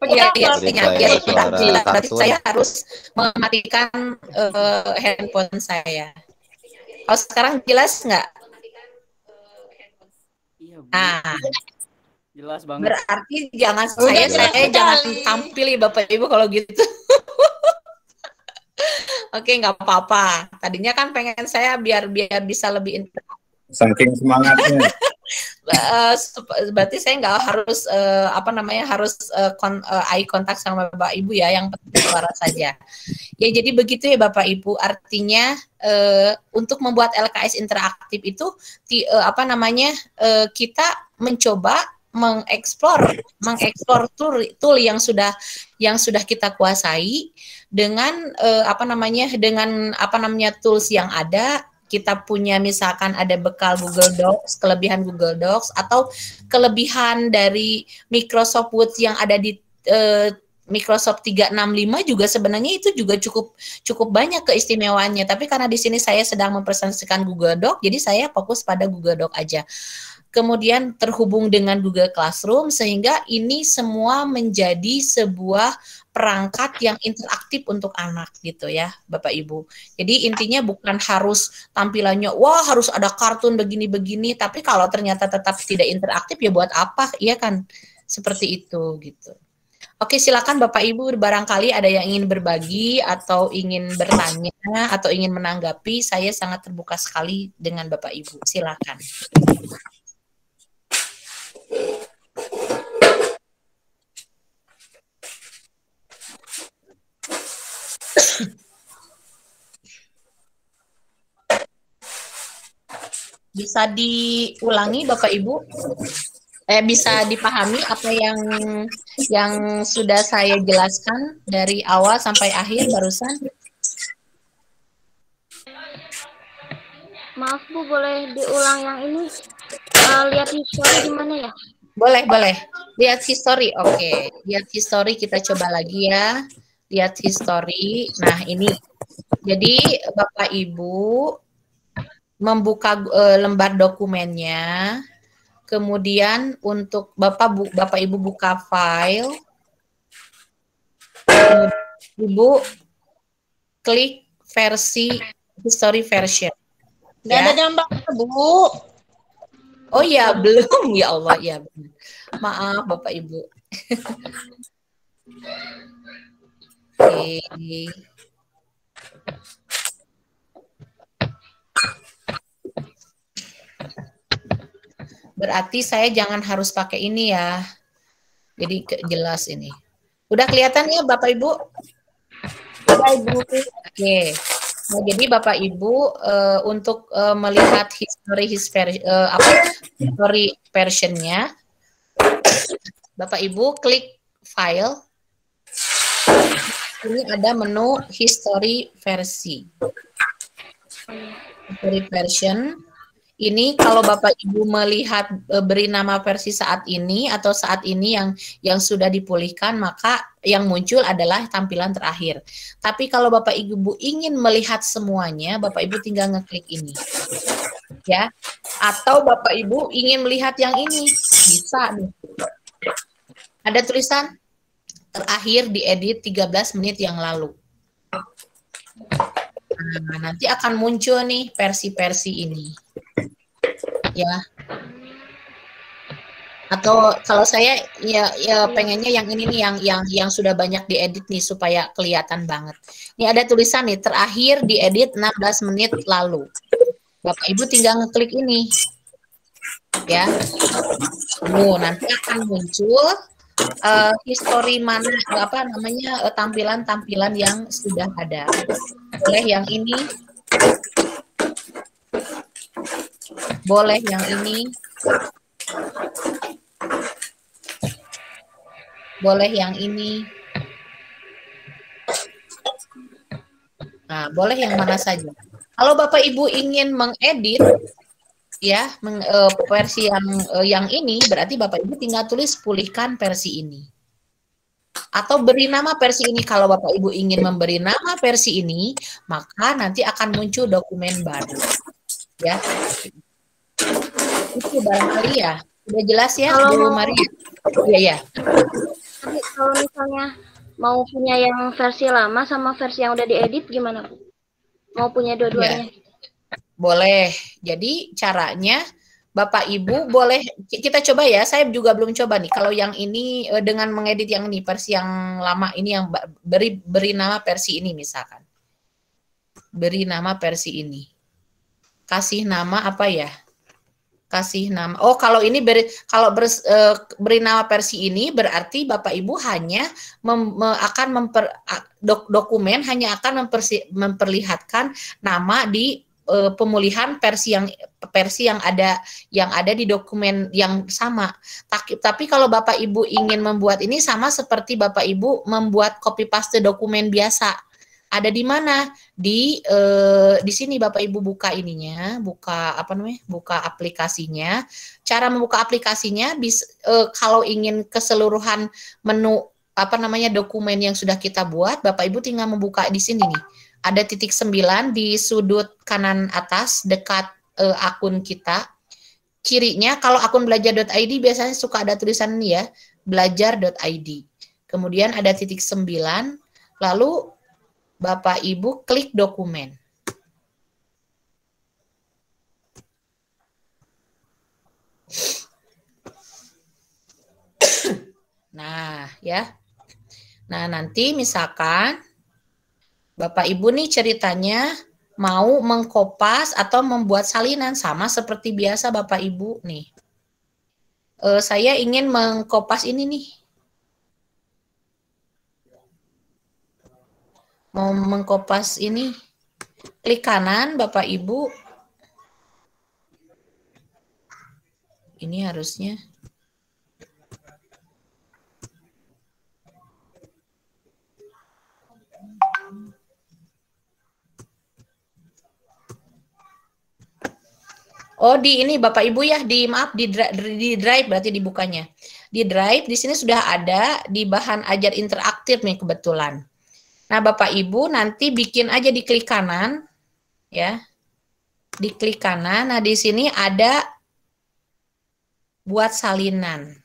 Iya, Jadi kayak suara berarti kartun. saya harus mematikan handphone saya. Kalau sekarang jelas nggak? Iya, Bu. Nah, Jelas banget. berarti jangan Udah saya jelas jangan sekali. tampil ya Bapak Ibu kalau gitu. Oke, nggak apa-apa. Tadinya kan pengen saya biar bisa lebih Saking semangatnya. berarti saya nggak harus eye contact sama Bapak Ibu ya, yang penting suara saja. Ya jadi begitu ya Bapak Ibu, artinya untuk membuat LKS interaktif itu kita mencoba mengeksplor tool yang sudah kita kuasai dengan tools yang ada. Kita punya misalkan ada bekal Google Docs, kelebihan Google Docs atau kelebihan dari Microsoft Word yang ada di Microsoft 365 juga sebenarnya itu juga cukup banyak keistimewaannya. Tapi karena di sini saya sedang mempresentasikan Google Doc, jadi saya fokus pada Google Doc aja. Kemudian terhubung dengan Google Classroom sehingga ini semua menjadi sebuah perangkat yang interaktif untuk anak gitu ya Bapak Ibu. Jadi intinya bukan harus tampilannya wah harus ada kartun begini-begini, tapi kalau ternyata tetap tidak interaktif ya buat apa, iya kan? Seperti itu gitu. Oke, silakan Bapak Ibu, barangkali ada yang ingin berbagi atau ingin bertanya atau ingin menanggapi, saya sangat terbuka sekali dengan Bapak Ibu. Silakan. Bisa diulangi Bapak Ibu? Bisa dipahami apa yang sudah saya jelaskan dari awal sampai akhir barusan? Maaf Bu, boleh diulang yang ini? Lihat history gimana ya? Boleh. Lihat history, oke. Lihat history, kita coba lagi ya. Lihat history. Nah, ini. Jadi, Bapak Ibu membuka lembar dokumennya. Kemudian untuk Bapak Ibu buka file. Ibu klik versi history version. Nggak ada gambar, Bu. Oh ya, belum. Ya Allah, ya. Maaf, Bapak Ibu. Oke. Berarti saya jangan harus pakai ini ya. Jadi jelas ini. Udah kelihatan ya, Bapak Ibu? Udah, Ibu. Oke. Nah, jadi Bapak Ibu untuk melihat history versionnya, Bapak Ibu klik file. Ini ada menu history versi. History version. Ini kalau Bapak Ibu melihat beri nama versi saat ini atau saat ini yang sudah dipulihkan, maka yang muncul adalah tampilan terakhir. Tapi kalau Bapak Ibu ingin melihat semuanya, Bapak Ibu tinggal ngeklik ini. Ya. Atau Bapak Ibu ingin melihat yang ini, bisa nih. Ada tulisan terakhir diedit 13 menit yang lalu. Nah, nanti akan muncul nih versi-versi ini. Ya. Atau kalau saya ya pengennya yang ini nih yang sudah banyak diedit nih supaya kelihatan banget. Ini ada tulisan nih terakhir diedit 16 menit lalu. Bapak Ibu tinggal ngeklik ini. Ya. Nanti akan muncul history mana tampilan-tampilan yang sudah ada. Boleh yang ini. Boleh yang ini. Boleh yang ini. Nah, boleh yang mana saja. Kalau Bapak Ibu ingin mengedit ya, versi yang ini, berarti Bapak Ibu tinggal tulis pulihkan versi ini. Atau beri nama versi ini. Kalau Bapak Ibu ingin memberi nama versi ini, maka nanti akan muncul dokumen baru. Ya. Itu barangkali ya. Sudah jelas ya, Bu Maria? Iya. Kalau misalnya mau punya yang versi lama sama versi yang udah diedit gimana, Bu? Mau punya dua-duanya? Ya. Boleh. Jadi caranya Bapak Ibu boleh kita coba ya. Saya juga belum coba nih. Kalau yang ini dengan mengedit yang ini versi yang lama ini yang beri nama versi ini misalkan. Beri nama versi ini. Kasih nama apa ya? Kasih nama. Oh, kalau ini beri nama versi ini berarti Bapak Ibu hanya dokumen hanya akan memperlihatkan nama di pemulihan versi yang ada di dokumen yang sama. Tapi kalau Bapak Ibu ingin membuat ini sama seperti Bapak Ibu membuat copy paste dokumen biasa. Ada di mana? Di sini Bapak Ibu buka ininya, buka aplikasinya. Cara membuka aplikasinya kalau ingin keseluruhan menu dokumen yang sudah kita buat, Bapak Ibu tinggal membuka di sini nih. Ada titik 9 di sudut kanan atas dekat akun kita. Cirinya kalau akun belajar.id biasanya suka ada tulisan ini ya, belajar.id. Kemudian ada titik 9, lalu Bapak Ibu klik dokumen. Nah, ya. Nah, nanti misalkan Bapak Ibu nih ceritanya mau mengkopas atau membuat salinan sama seperti biasa Bapak Ibu nih. Saya ingin mengkopas ini nih. Mau mengkopas ini. Klik kanan Bapak Ibu. Ini harusnya. Oh, di ini Bapak Ibu ya, di Drive berarti dibukanya. Di Drive di sini sudah ada di bahan ajar interaktif nih kebetulan. Nah, Bapak Ibu nanti bikin aja di klik kanan ya. Di klik kanan. Nah, di sini ada buat salinan.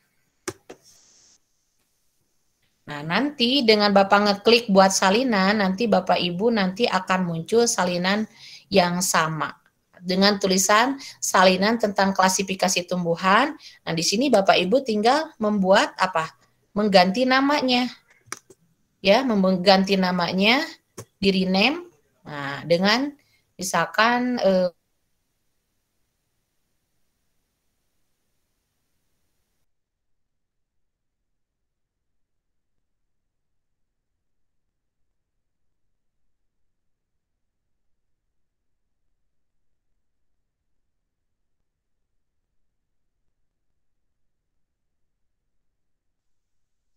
Nah, nanti dengan Bapak ngeklik buat salinan, nanti Bapak Ibu nanti akan muncul salinan yang sama dengan tulisan salinan tentang klasifikasi tumbuhan. Nah, di sini Bapak Ibu tinggal membuat apa? Mengganti namanya. Ya, mengganti namanya, di rename. Nah, dengan misalkan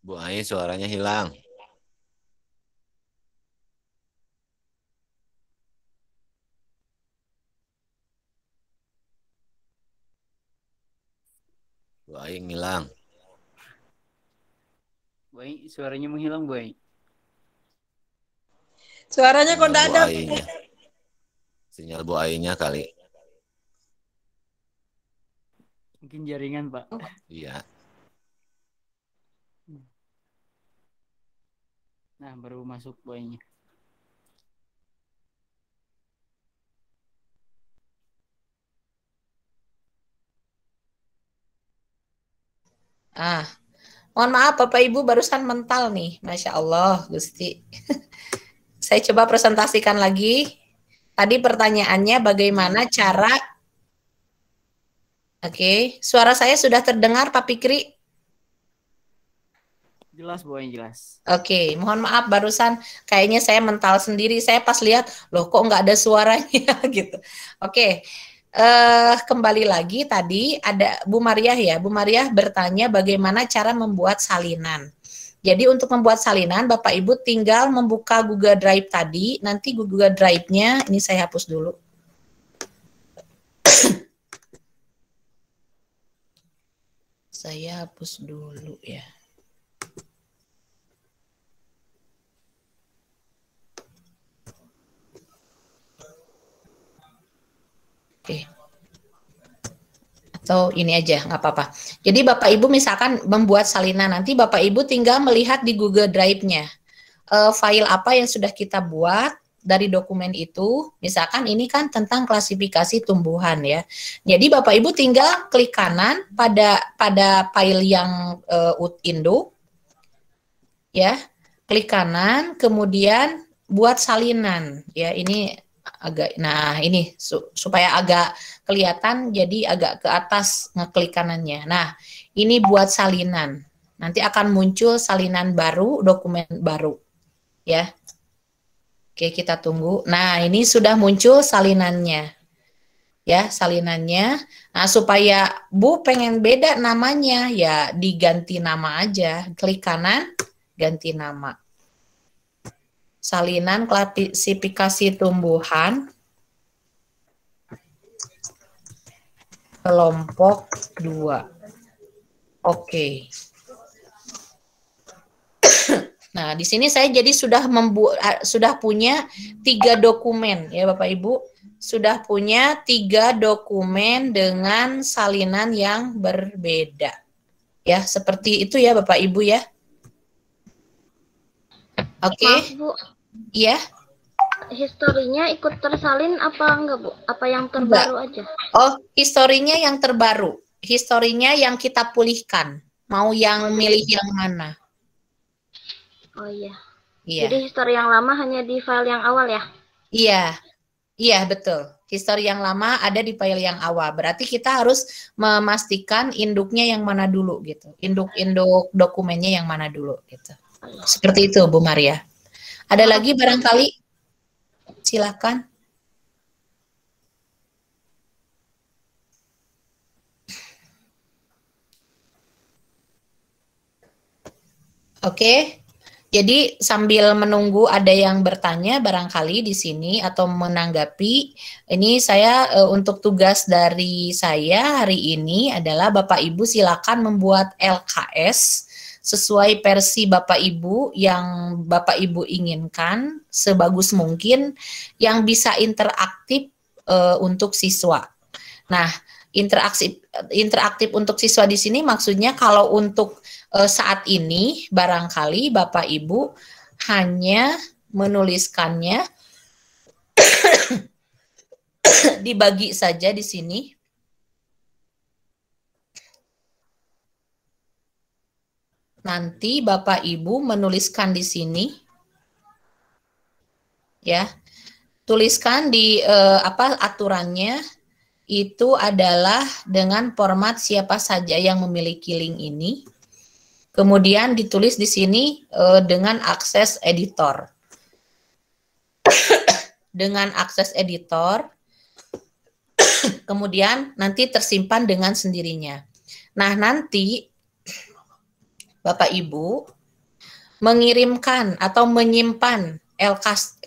Bu Ai suaranya hilang. Bu Ai ngilang. Bu Ai, suaranya menghilang, Bu Ai. Suaranya kok Sinyal Bu ada. Ai-nya. Sinyal Bu Ai-nya kali. Mungkin jaringan, Pak. Iya. Nah, baru masuk Bu Ai-nya. mohon maaf Bapak Ibu barusan mental nih. Masya Allah, Gusti. Saya coba presentasikan lagi. Tadi pertanyaannya bagaimana cara. Oke, suara saya sudah terdengar Pak Fikri? Jelas, Bu Ai, jelas. Oke, mohon maaf barusan kayaknya saya mental sendiri. Saya pas lihat, loh kok nggak ada suaranya gitu. Oke, kembali lagi tadi ada Bu Mariah ya. Bu Mariah bertanya bagaimana cara membuat salinan. Jadi untuk membuat salinan, Bapak Ibu tinggal membuka Google Drive tadi. Nanti Google Drive-nya, ini saya hapus dulu. Saya hapus dulu ya. Oke. Atau ini aja, nggak apa-apa. Jadi Bapak Ibu misalkan membuat salinan, nanti Bapak Ibu tinggal melihat di Google Drive-nya. File apa yang sudah kita buat dari dokumen itu, misalkan ini kan tentang klasifikasi tumbuhan ya. Jadi Bapak Ibu tinggal klik kanan pada file yang Indo, ya, klik kanan, kemudian buat salinan, ya ini agak, nah ini supaya agak kelihatan, jadi agak ke atas ngeklik kanannya. Nah ini buat salinan, nanti akan muncul salinan baru, dokumen baru, ya. Oke. Oke, kita tunggu. Nah, ini sudah muncul salinannya. Ya, salinannya. Nah, supaya Bu pengen beda namanya, ya diganti nama aja. Klik kanan, ganti nama. Salinan klasifikasi tumbuhan kelompok 2. Oke. Nah, di sini saya jadi sudah punya 3 dokumen ya Bapak Ibu. Sudah punya 3 dokumen dengan salinan yang berbeda. Ya, seperti itu ya Bapak Ibu ya. Oke. Maaf Bu, Iya. historinya ikut tersalin apa enggak Bu? Apa yang terbaru aja? Oh, historinya yang terbaru. Historinya yang kita pulihkan. Mau yang milih yang mana? Oh iya. Iya. Jadi histori yang lama hanya di file yang awal ya? Iya. Iya, betul. Histori yang lama ada di file yang awal. Berarti kita harus memastikan induknya yang mana dulu gitu. Induk dokumennya yang mana dulu gitu. Seperti itu Bu Maria. Ada lagi barangkali? Silakan. Oke. Jadi sambil menunggu ada yang bertanya barangkali di sini atau menanggapi, ini saya untuk tugas dari saya hari ini adalah Bapak Ibu silakan membuat LKS sesuai versi Bapak Ibu yang Bapak Ibu inginkan sebagus mungkin yang bisa interaktif untuk siswa. Nah, interaktif untuk siswa di sini maksudnya kalau untuk saat ini barangkali Bapak Ibu hanya menuliskannya dibagi saja di sini. Nanti Bapak Ibu menuliskan di sini. Ya. Tuliskan di aturannya itu adalah dengan format siapa saja yang memiliki link ini. Kemudian ditulis di sini dengan akses editor. Dengan akses editor, kemudian nanti tersimpan dengan sendirinya. Nah, nanti Bapak Ibu mengirimkan atau menyimpan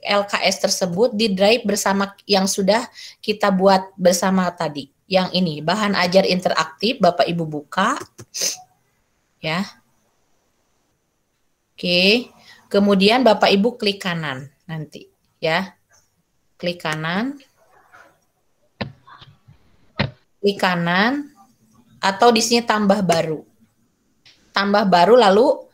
LKS tersebut di drive bersama yang sudah kita buat bersama tadi. Yang ini, bahan ajar interaktif, Bapak Ibu buka. Ya. Oke, kemudian Bapak Ibu klik kanan nanti, ya. Klik kanan. Klik kanan atau di sini tambah baru. Tambah baru lalu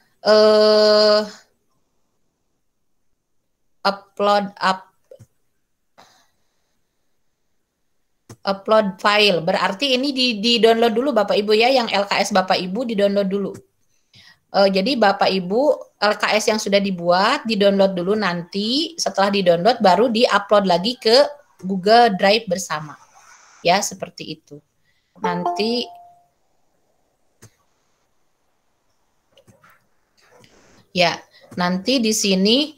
upload file. Berarti ini di-download dulu Bapak Ibu ya, yang LKS Bapak Ibu di-download dulu. Jadi Bapak Ibu LKS yang sudah dibuat di-download dulu, nanti setelah di-download baru di-upload lagi ke Google Drive bersama. Ya, seperti itu. Nanti nanti di sini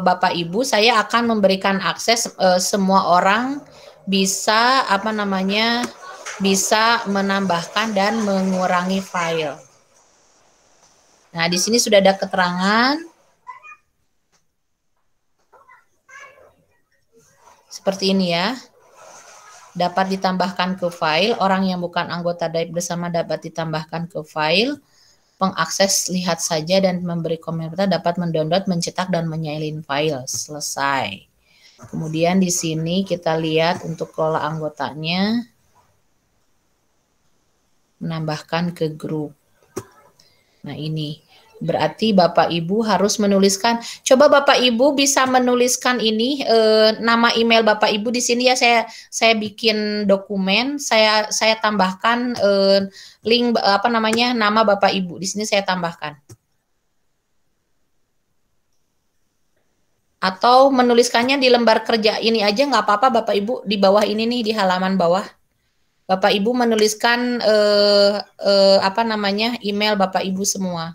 Bapak Ibu saya akan memberikan akses semua orang bisa bisa menambahkan dan mengurangi file. Nah, di sini sudah ada keterangan seperti ini ya. Dapat ditambahkan ke file, orang yang bukan anggota Drive bersama dapat ditambahkan ke file. Pengakses lihat saja dan memberi komentar dapat mendownload, mencetak dan menyalin file. Selesai. Kemudian di sini kita lihat untuk kelola anggotanya. Menambahkan ke grup. Nah, ini berarti Bapak Ibu harus menuliskan. Coba Bapak Ibu bisa menuliskan ini nama email Bapak Ibu di sini ya. Saya bikin dokumen, saya tambahkan link nama Bapak Ibu di sini saya tambahkan. Atau menuliskannya di lembar kerja ini aja nggak apa-apa Bapak Ibu, di bawah ini nih, di halaman bawah. Bapak Ibu menuliskan email Bapak Ibu semua.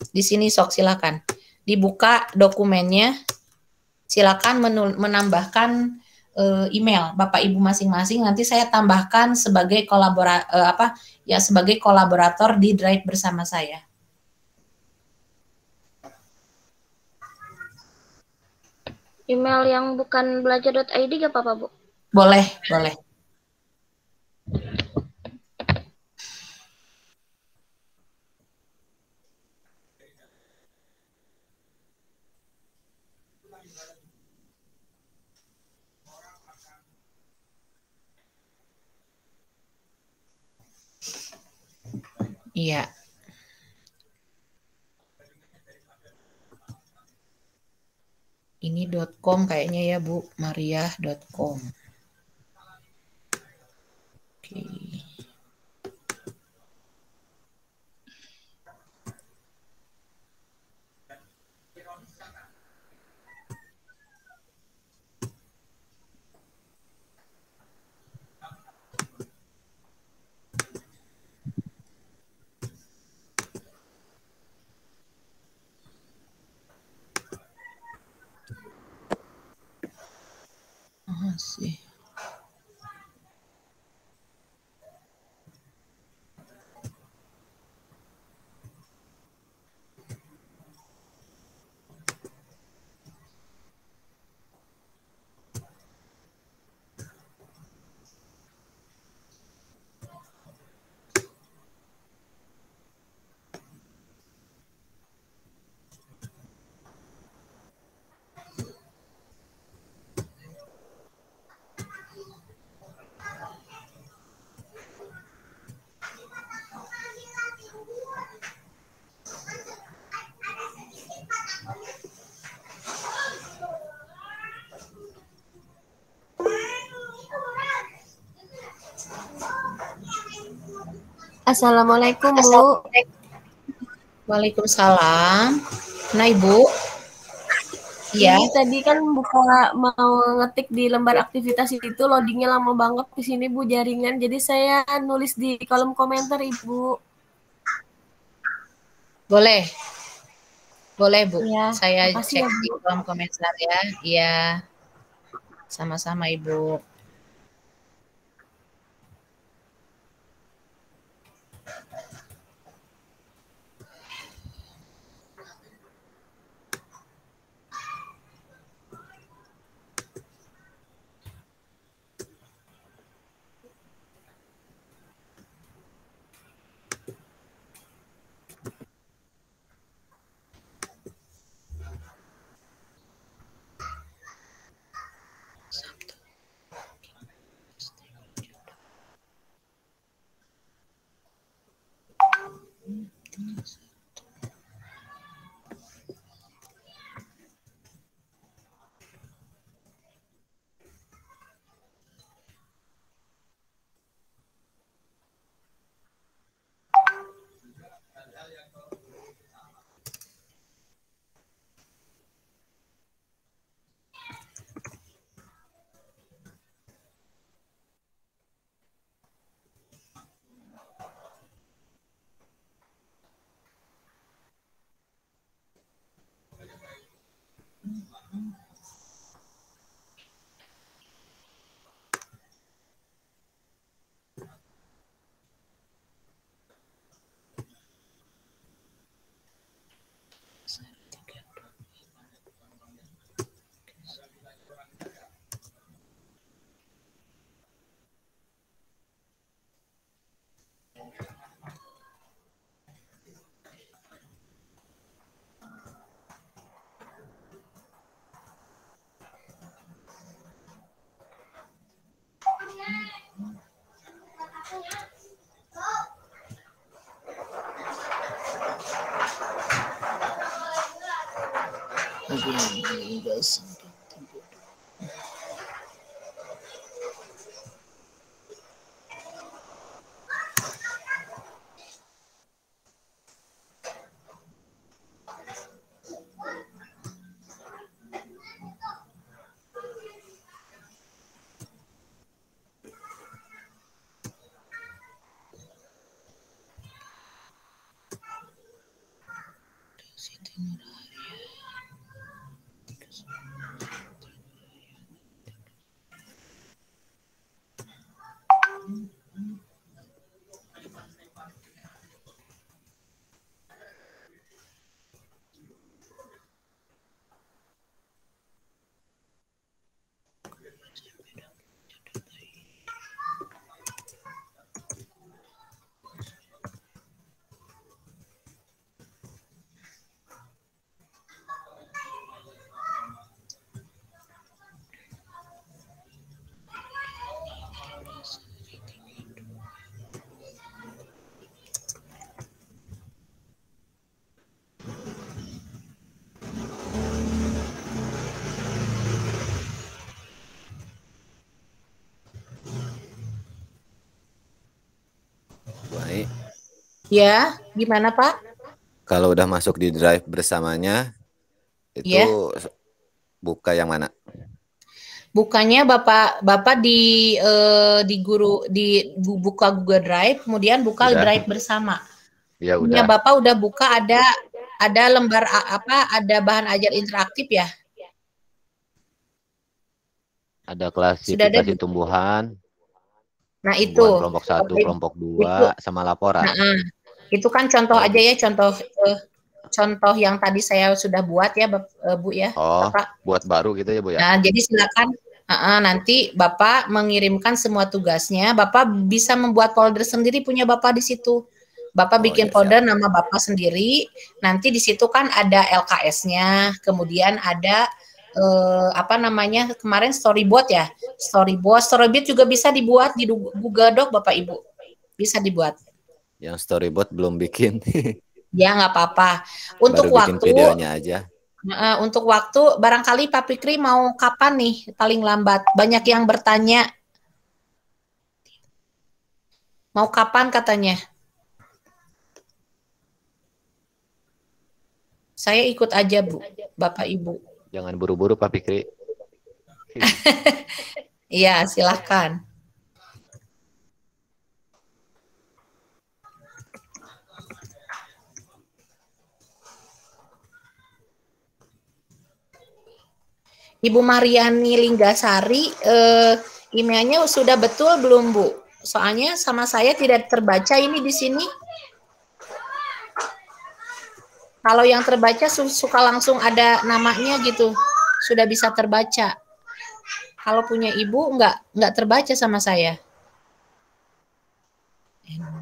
Di sini sok silakan. Dibuka dokumennya. silakan menambahkan email Bapak Ibu masing-masing. Nanti saya tambahkan sebagai sebagai kolaborator di Drive bersama saya. Email yang bukan belajar.id gak apa-apa, Bu? Boleh, boleh. Iya. Ini .com kayaknya ya Bu, mariah.com. Oke. Sih. Assalamualaikum, Bu. Waalaikumsalam. Nah, Ibu. Iya. Ini tadi kan mau ngetik di lembar aktivitas itu, loadingnya lama banget di sini, Bu, jaringan. Jadi saya nulis di kolom komentar, Ibu. Boleh. Boleh, Bu. Ya, saya makasih cek ya, Bu. di kolom komentar ya. Iya. Sama-sama, Ibu. Siti Nurhaliza. Ya, gimana Pak? Kalau udah masuk di drive bersamanya, itu Ya. buka yang mana? Bukannya Bapak buka Google Drive, kemudian buka Udah. Drive bersama. Ya Punya udah. Bapak udah buka ada lembar ada bahan ajar interaktif ya? Ada Sudah ada, klasifikasi Bu? tumbuhan, Nah itu. tumbuhan kelompok 1, Bapak Ibu, kelompok itu. 2, sama laporan. Nah, itu kan contoh Kalau aja ya, contoh yang tadi saya sudah buat ya, Bu ya, Oh, Bapak. buat baru gitu ya Bu ya? Nah, jadi silakan nanti Bapak mengirimkan semua tugasnya. Bapak bisa membuat folder sendiri punya Bapak di situ. Bapak bikin iya, folder siap. nama Bapak sendiri. Nanti di situ kan ada LKS-nya, kemudian ada kemarin storyboard ya. Storyboard juga bisa dibuat di Google Doc Bapak Ibu. Bisa dibuat. Yang storyboard belum bikin. Ya, nggak apa-apa. Untuk Baru bikin waktu videonya aja. Untuk waktu, barangkali Pak Fikri mau kapan nih paling lambat? Banyak yang bertanya. Mau kapan katanya? Saya ikut aja, Bu, Bapak Ibu. Jangan buru-buru Pak Fikri. Iya, silahkan. Ibu Mariani Linggasari, emailnya sudah betul belum, Bu? Soalnya sama saya tidak terbaca ini di sini. Kalau yang terbaca suka langsung ada namanya gitu, sudah bisa terbaca. Kalau punya Ibu nggak terbaca sama saya.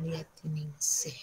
Lihat ini sih.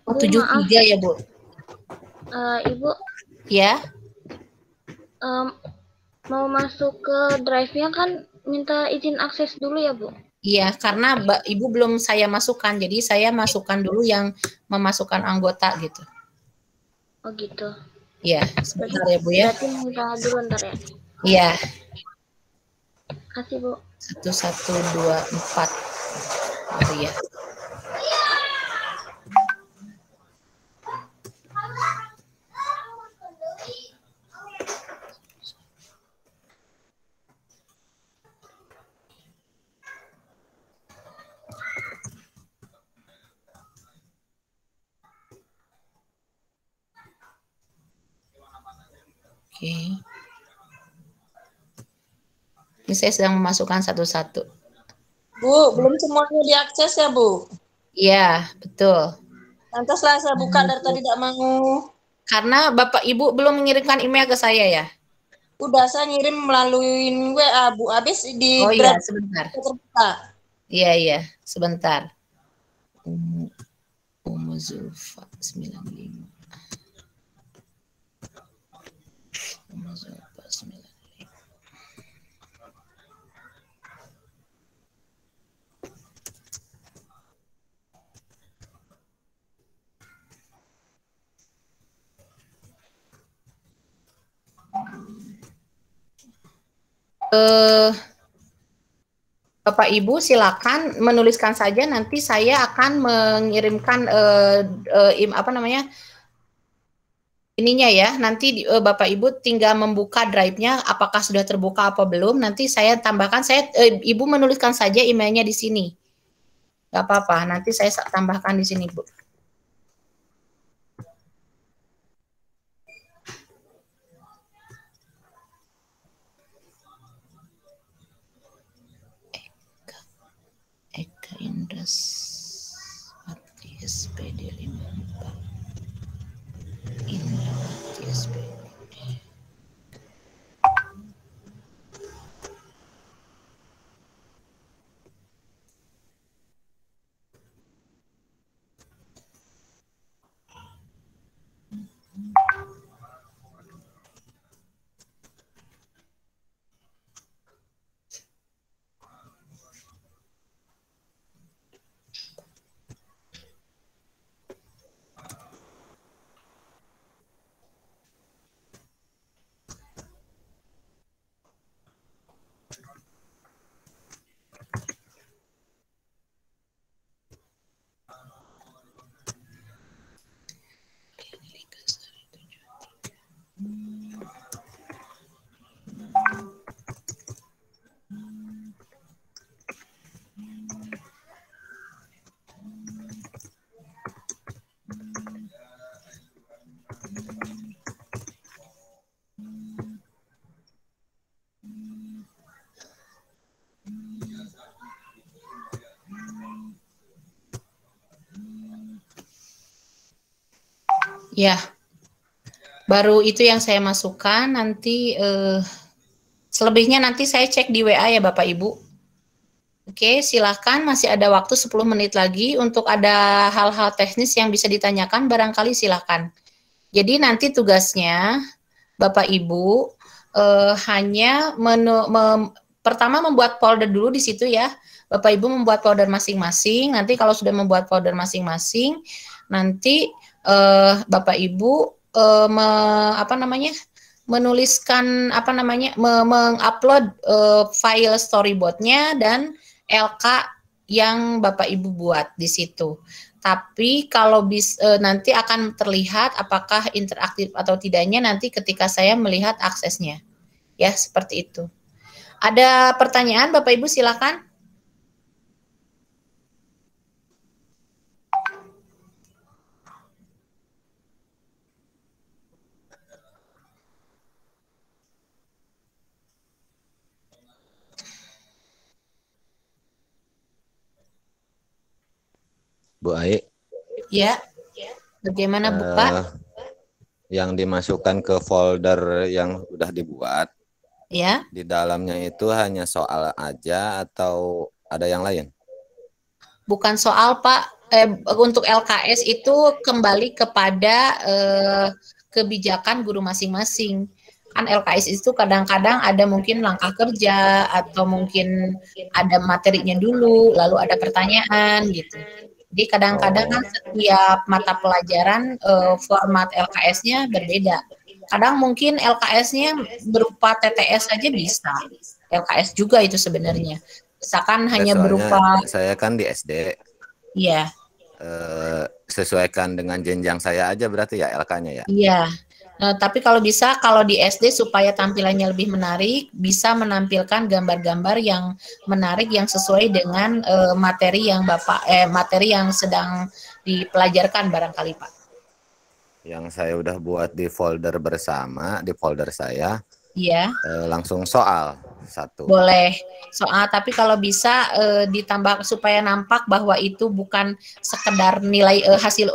Oh, 73 ya, Bu? Ibu, Ya. mau masuk ke drive-nya kan minta izin akses dulu ya, Bu? Iya, karena Ibu belum saya masukkan, jadi saya masukkan dulu yang memasukkan anggota gitu. Oh gitu. Iya, sebentar ya Bu ya. Berarti minta dulu ntar ya? Iya. Kasih Bu. 1124. Oh iya. Oke. Ini saya sedang memasukkan satu-satu. Bu, belum semuanya diakses ya, Bu? Iya, betul. Lantaslah saya buka dari tadi tidak mau. Karena Bapak Ibu belum mengirimkan email ke saya ya? Udah saya ngirim melalui WA, Bu. Habis di Oh iya, sebentar. terbuka. Iya, sebentar. Umu Zulfa 95. Umu Zulfa 95. Bapak Ibu silakan menuliskan saja, nanti saya akan mengirimkan ininya ya. Nanti Bapak Ibu tinggal membuka drive-nya, apakah sudah terbuka apa belum. Nanti saya tambahkan, Ibu menuliskan saja emailnya di sini. Gak apa-apa, nanti saya tambahkan di sini, Bu. Ya, baru itu yang saya masukkan. Nanti selebihnya nanti saya cek di WA ya Bapak Ibu. Oke, silahkan, masih ada waktu 10 menit lagi untuk ada hal-hal teknis yang bisa ditanyakan, barangkali silahkan. Jadi nanti tugasnya Bapak Ibu hanya pertama membuat folder dulu di situ ya. Bapak Ibu membuat folder masing-masing. Nanti kalau sudah membuat folder masing-masing, nanti Bapak Ibu menuliskan mengupload file storyboardnya dan LK yang Bapak Ibu buat di situ. Tapi kalau nanti akan terlihat apakah interaktif atau tidaknya nanti ketika saya melihat aksesnya. Ya, seperti itu. Ada pertanyaan Bapak Ibu, silakan. Bu Ai. Ya, bagaimana Bu Pak? Yang dimasukkan ke folder yang udah dibuat, Ya. Di dalamnya itu hanya soal aja atau ada yang lain? Bukan soal Pak. Untuk LKS itu kembali kepada kebijakan guru masing-masing. Kan LKS itu kadang-kadang ada mungkin langkah kerja atau mungkin ada materinya dulu, lalu ada pertanyaan gitu. Jadi kadang-kadang kan setiap mata pelajaran format LKS-nya berbeda. Kadang mungkin LKS-nya berupa TTS saja bisa. LKS juga itu sebenarnya. Misalkan hanya berupa. Saya kan di SD. Iya. Sesuaikan dengan jenjang saya aja berarti ya LK-nya ya. Iya. Nah, tapi kalau bisa, kalau di SD supaya tampilannya lebih menarik, bisa menampilkan gambar-gambar yang menarik yang sesuai dengan materi yang materi yang sedang dipelajarkan barangkali Pak. Yang saya udah buat di folder bersama, di folder saya. Iya. Langsung soal satu. Boleh soal, tapi kalau bisa ditambah supaya nampak bahwa itu bukan sekedar nilai hasil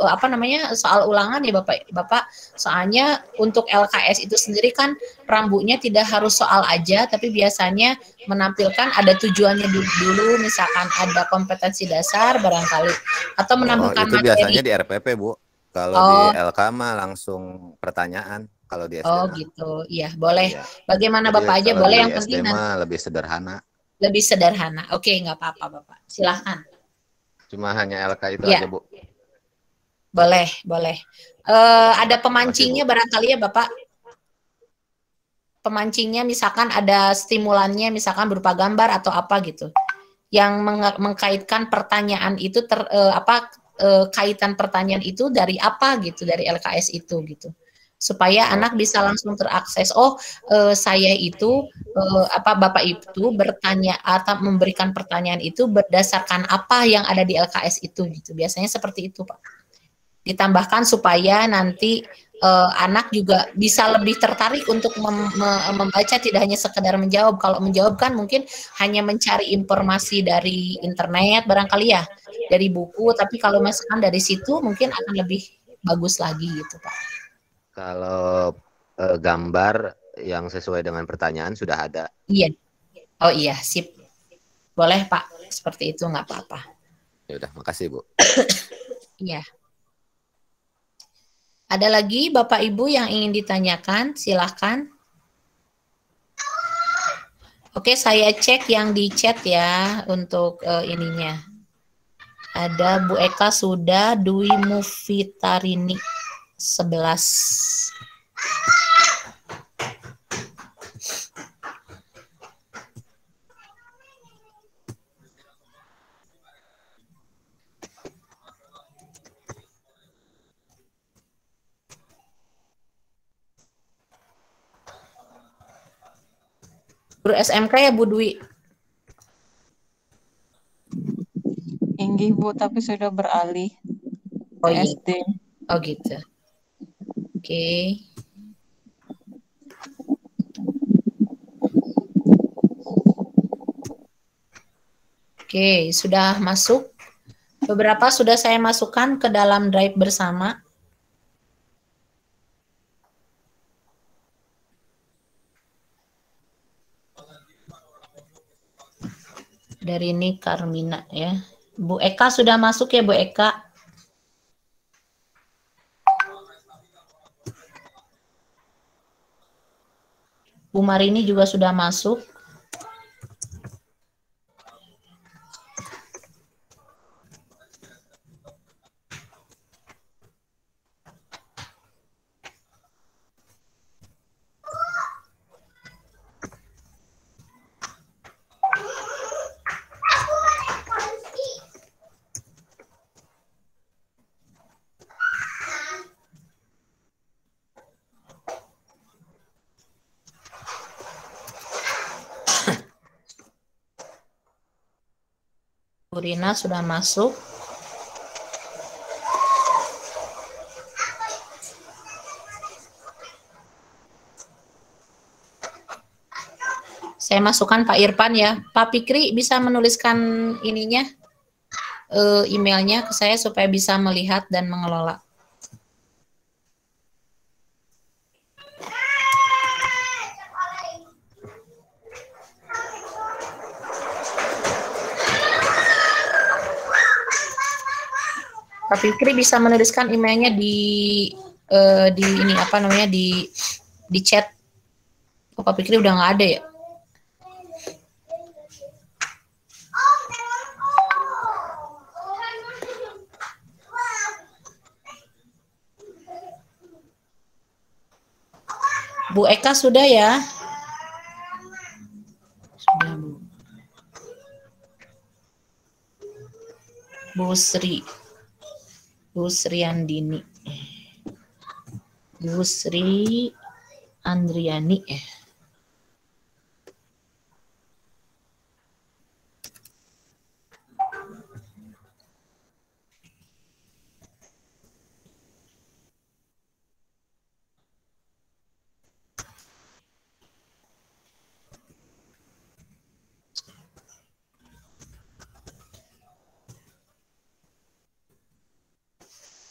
soal ulangan ya Bapak. Soalnya untuk LKS itu sendiri kan rambunya tidak harus soal aja, tapi biasanya menampilkan ada tujuannya dulu, misalkan ada kompetensi dasar barangkali atau menampilkan itu materi. Biasanya di RPP Bu. Kalau di LK mah langsung pertanyaan. Kalau di SD. Oh gitu, iya boleh. Iya. Bagaimana Jadi Bapak aja boleh, yang penting lebih sederhana. Lebih sederhana. Oke, nggak apa-apa Bapak. Silahkan. Cuma hanya LK itu ya. aja Bu. Boleh. Ada pemancingnya barangkali ya Bapak. Pemancingnya misalkan ada stimulannya, misalkan berupa gambar atau apa gitu. Yang mengkaitkan pertanyaan itu kaitan pertanyaan itu dari apa gitu, dari LKS itu gitu. Supaya anak bisa langsung terakses. Saya itu Bapak itu bertanya atau memberikan pertanyaan itu berdasarkan apa yang ada di LKS itu gitu. Biasanya seperti itu Pak. Ditambahkan supaya nanti anak juga bisa lebih tertarik untuk membaca, tidak hanya sekedar menjawab. Kalau menjawab kan mungkin hanya mencari informasi dari internet barangkali ya, dari buku, tapi kalau misalkan dari situ mungkin akan lebih bagus lagi gitu Pak. Kalau gambar yang sesuai dengan pertanyaan sudah ada. Iya. Oh iya, sip. Boleh Pak, seperti itu nggak apa-apa. Ya udah, makasih Bu. Iya. Ada lagi Bapak Ibu yang ingin ditanyakan? Silahkan. Oke, saya cek yang di chat ya untuk ininya. Ada Bu Eka sudah, Dwi Mufitarini 11. Guru SMK ya Bu Dwi? Inggih Bu, tapi sudah beralih ke iya. SD. Oh gitu. Oke. Oke, sudah masuk. Beberapa sudah saya masukkan ke dalam drive bersama. Dari ini Karmina ya. Bu Eka sudah masuk ya Bu Eka? Bu Marini juga sudah masuk. Bu Rina sudah masuk. Saya masukkan Pak Irfan ya. Pak Fikri bisa menuliskan ininya, emailnya ke saya supaya bisa melihat dan mengelola. Pak Fikri bisa menuliskan emailnya di ini apa namanya di chat. Oh, Pak Fikri udah nggak ada ya? Bu Eka sudah ya? Sudah Bu. Bu Sri. Bu Sri Andini. Bu Sri Andriani.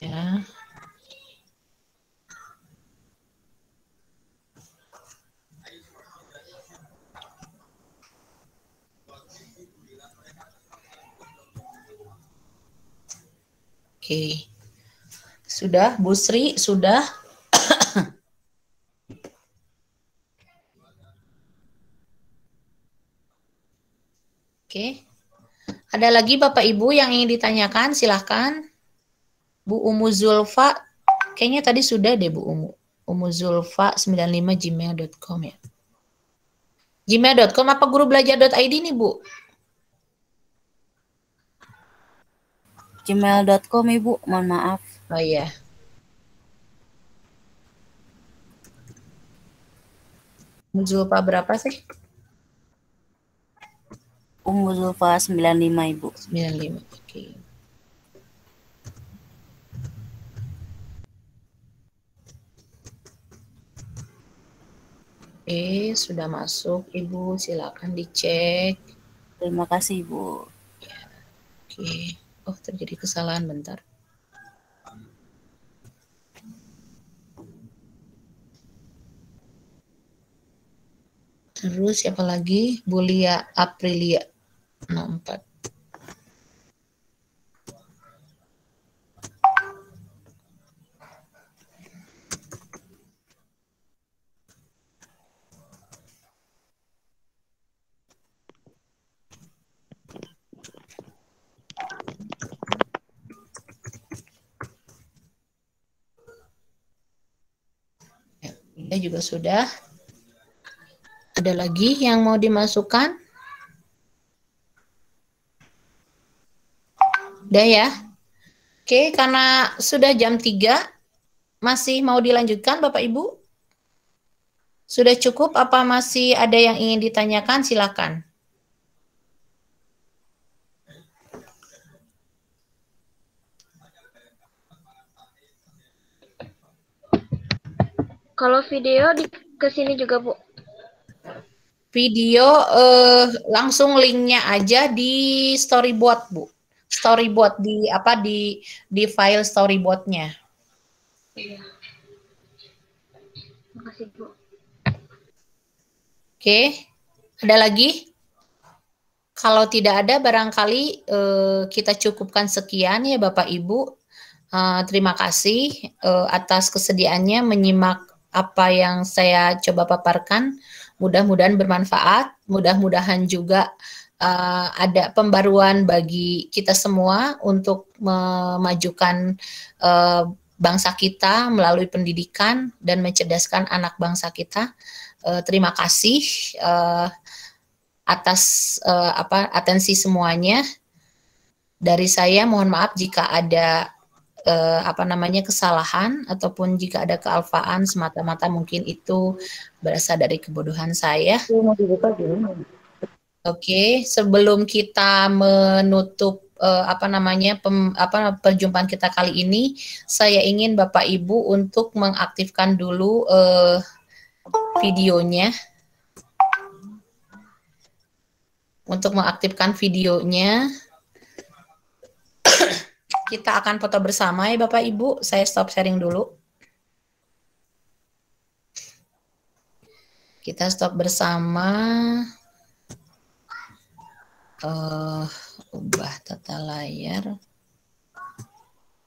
Ya. Oke. Sudah, Bu Sri, sudah. Oke. Ada lagi Bapak Ibu yang ingin ditanyakan, silahkan. Bu Umu Zulfa, kayaknya tadi sudah deh Bu Umu. Umu Zulfa 95gmail.com ya. Gmail.com apa gurubelajar.id nih Bu? Gmail.com Ibu, mohon maaf. Oh iya. Umu Zulfa berapa sih? Umu Zulfa 95 Ibu. 95, oke. Oke, sudah masuk Ibu, silakan dicek. Terima kasih Ibu. Oke, oh terjadi kesalahan bentar. Terus siapa lagi? Bulia Aprilia 64. Ya, juga sudah. Ada lagi yang mau dimasukkan? Udah ya? Oke, karena sudah jam 3, masih mau dilanjutkan Bapak Ibu? Sudah cukup apa masih ada yang ingin ditanyakan? Silakan. Kalau video ke sini juga, Bu. Video langsung linknya aja di storyboard, Bu. Storyboard di apa di file storyboardnya. Iya. Makasih, Bu. Oke. Ada lagi? Kalau tidak ada, barangkali kita cukupkan sekian ya Bapak Ibu. Terima kasih atas kesediaannya menyimak apa yang saya coba paparkan. Mudah-mudahan bermanfaat, mudah-mudahan juga ada pembaruan bagi kita semua untuk memajukan bangsa kita melalui pendidikan dan mencerdaskan anak bangsa kita. Terima kasih atas atensi semuanya. Dari saya mohon maaf jika ada kesalahan ataupun jika ada kealfaan semata-mata mungkin itu berasal dari kebodohan saya. Oke, sebelum kita menutup perjumpaan kita kali ini, saya ingin Bapak Ibu untuk mengaktifkan dulu videonya. Untuk mengaktifkan videonya, kita akan foto bersama ya Bapak Ibu. Saya stop sharing dulu. Kita stop bersama. Ubah tata layar.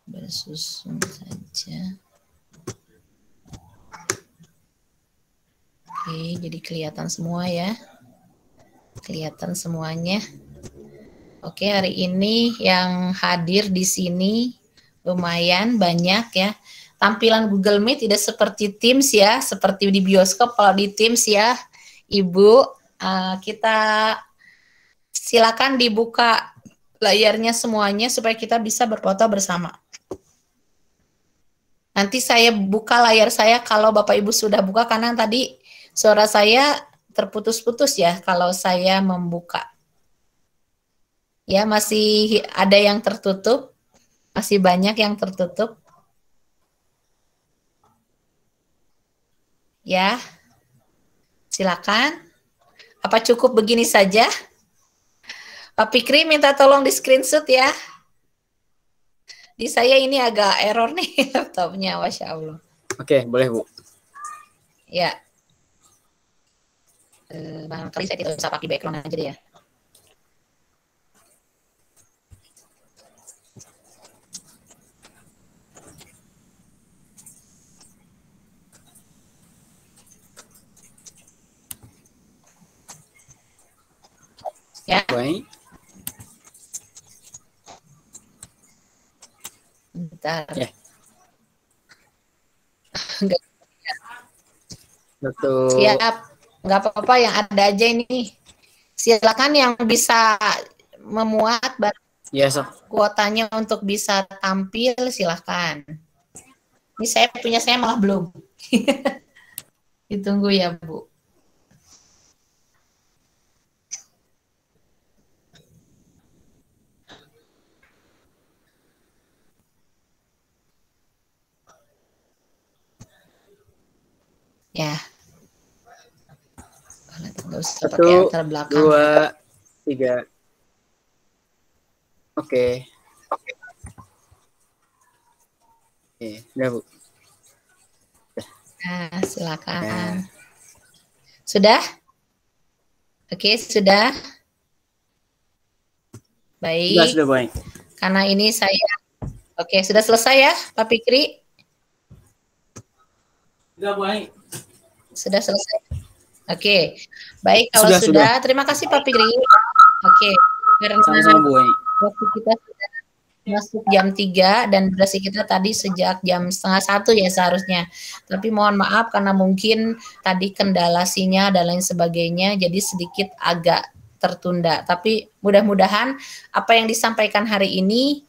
Bersusun saja. Oke, jadi kelihatan semua ya. Kelihatan semuanya. Oke, hari ini yang hadir di sini lumayan banyak ya. Tampilan Google Meet tidak seperti Teams ya, seperti di bioskop. Kalau di Teams ya, Ibu, kita silakan dibuka layarnya semuanya supaya kita bisa berfoto bersama. Nanti saya buka layar saya kalau Bapak Ibu sudah buka, karena tadi suara saya terputus-putus ya kalau saya membuka. Ya, masih ada yang tertutup. Masih banyak yang tertutup. Ya. Silakan. Apa cukup begini saja? Pak Fikri minta tolong di screenshot ya. Di saya ini agak error nih laptopnya, Masya Allah. Oke, boleh Bu. Ya. Barangkali saya tidak bisa pakai background aja deh ya. Ya. Baik. Bentar. Ya. Enggak. Betul. Siap. Nggak apa-apa, yang ada aja ini. Silakan yang bisa memuat Ya, sok. kuotanya untuk bisa tampil, silakan. Ini saya punya, saya malah belum. Ditunggu ya, Bu. Ya. Satu, dua, tiga. Oke. Oke, udah Bu. Nah, silakan. Sudah? Oke, sudah. Baik. Sudah, baik. Karena ini saya, oke, sudah selesai ya, Pak Fikri? Sudah, baik. Sudah selesai. Oke, baik kalau sudah. Terima kasih Pak Fikri. Oke, karena waktu kita sudah masuk jam 3 dan durasi kita tadi sejak jam 12:30 ya seharusnya. Tapi mohon maaf karena mungkin tadi kendala sinyal dan lain sebagainya, jadi sedikit agak tertunda. Tapi mudah-mudahan apa yang disampaikan hari ini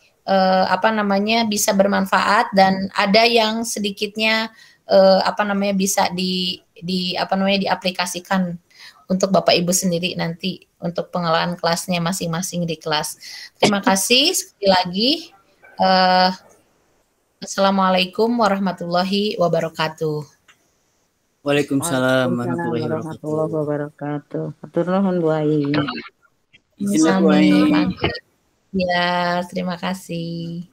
bisa bermanfaat dan ada yang sedikitnya bisa diaplikasikan untuk Bapak Ibu sendiri nanti untuk pengelolaan kelasnya masing-masing di kelas. Terima kasih sekali lagi. Assalamualaikum warahmatullahi wabarakatuh. Waalaikumsalam warahmatullahi wabarakatuh. Hatur nuhun Bu Ai. Izin Bu Ai. Ya, terima kasih.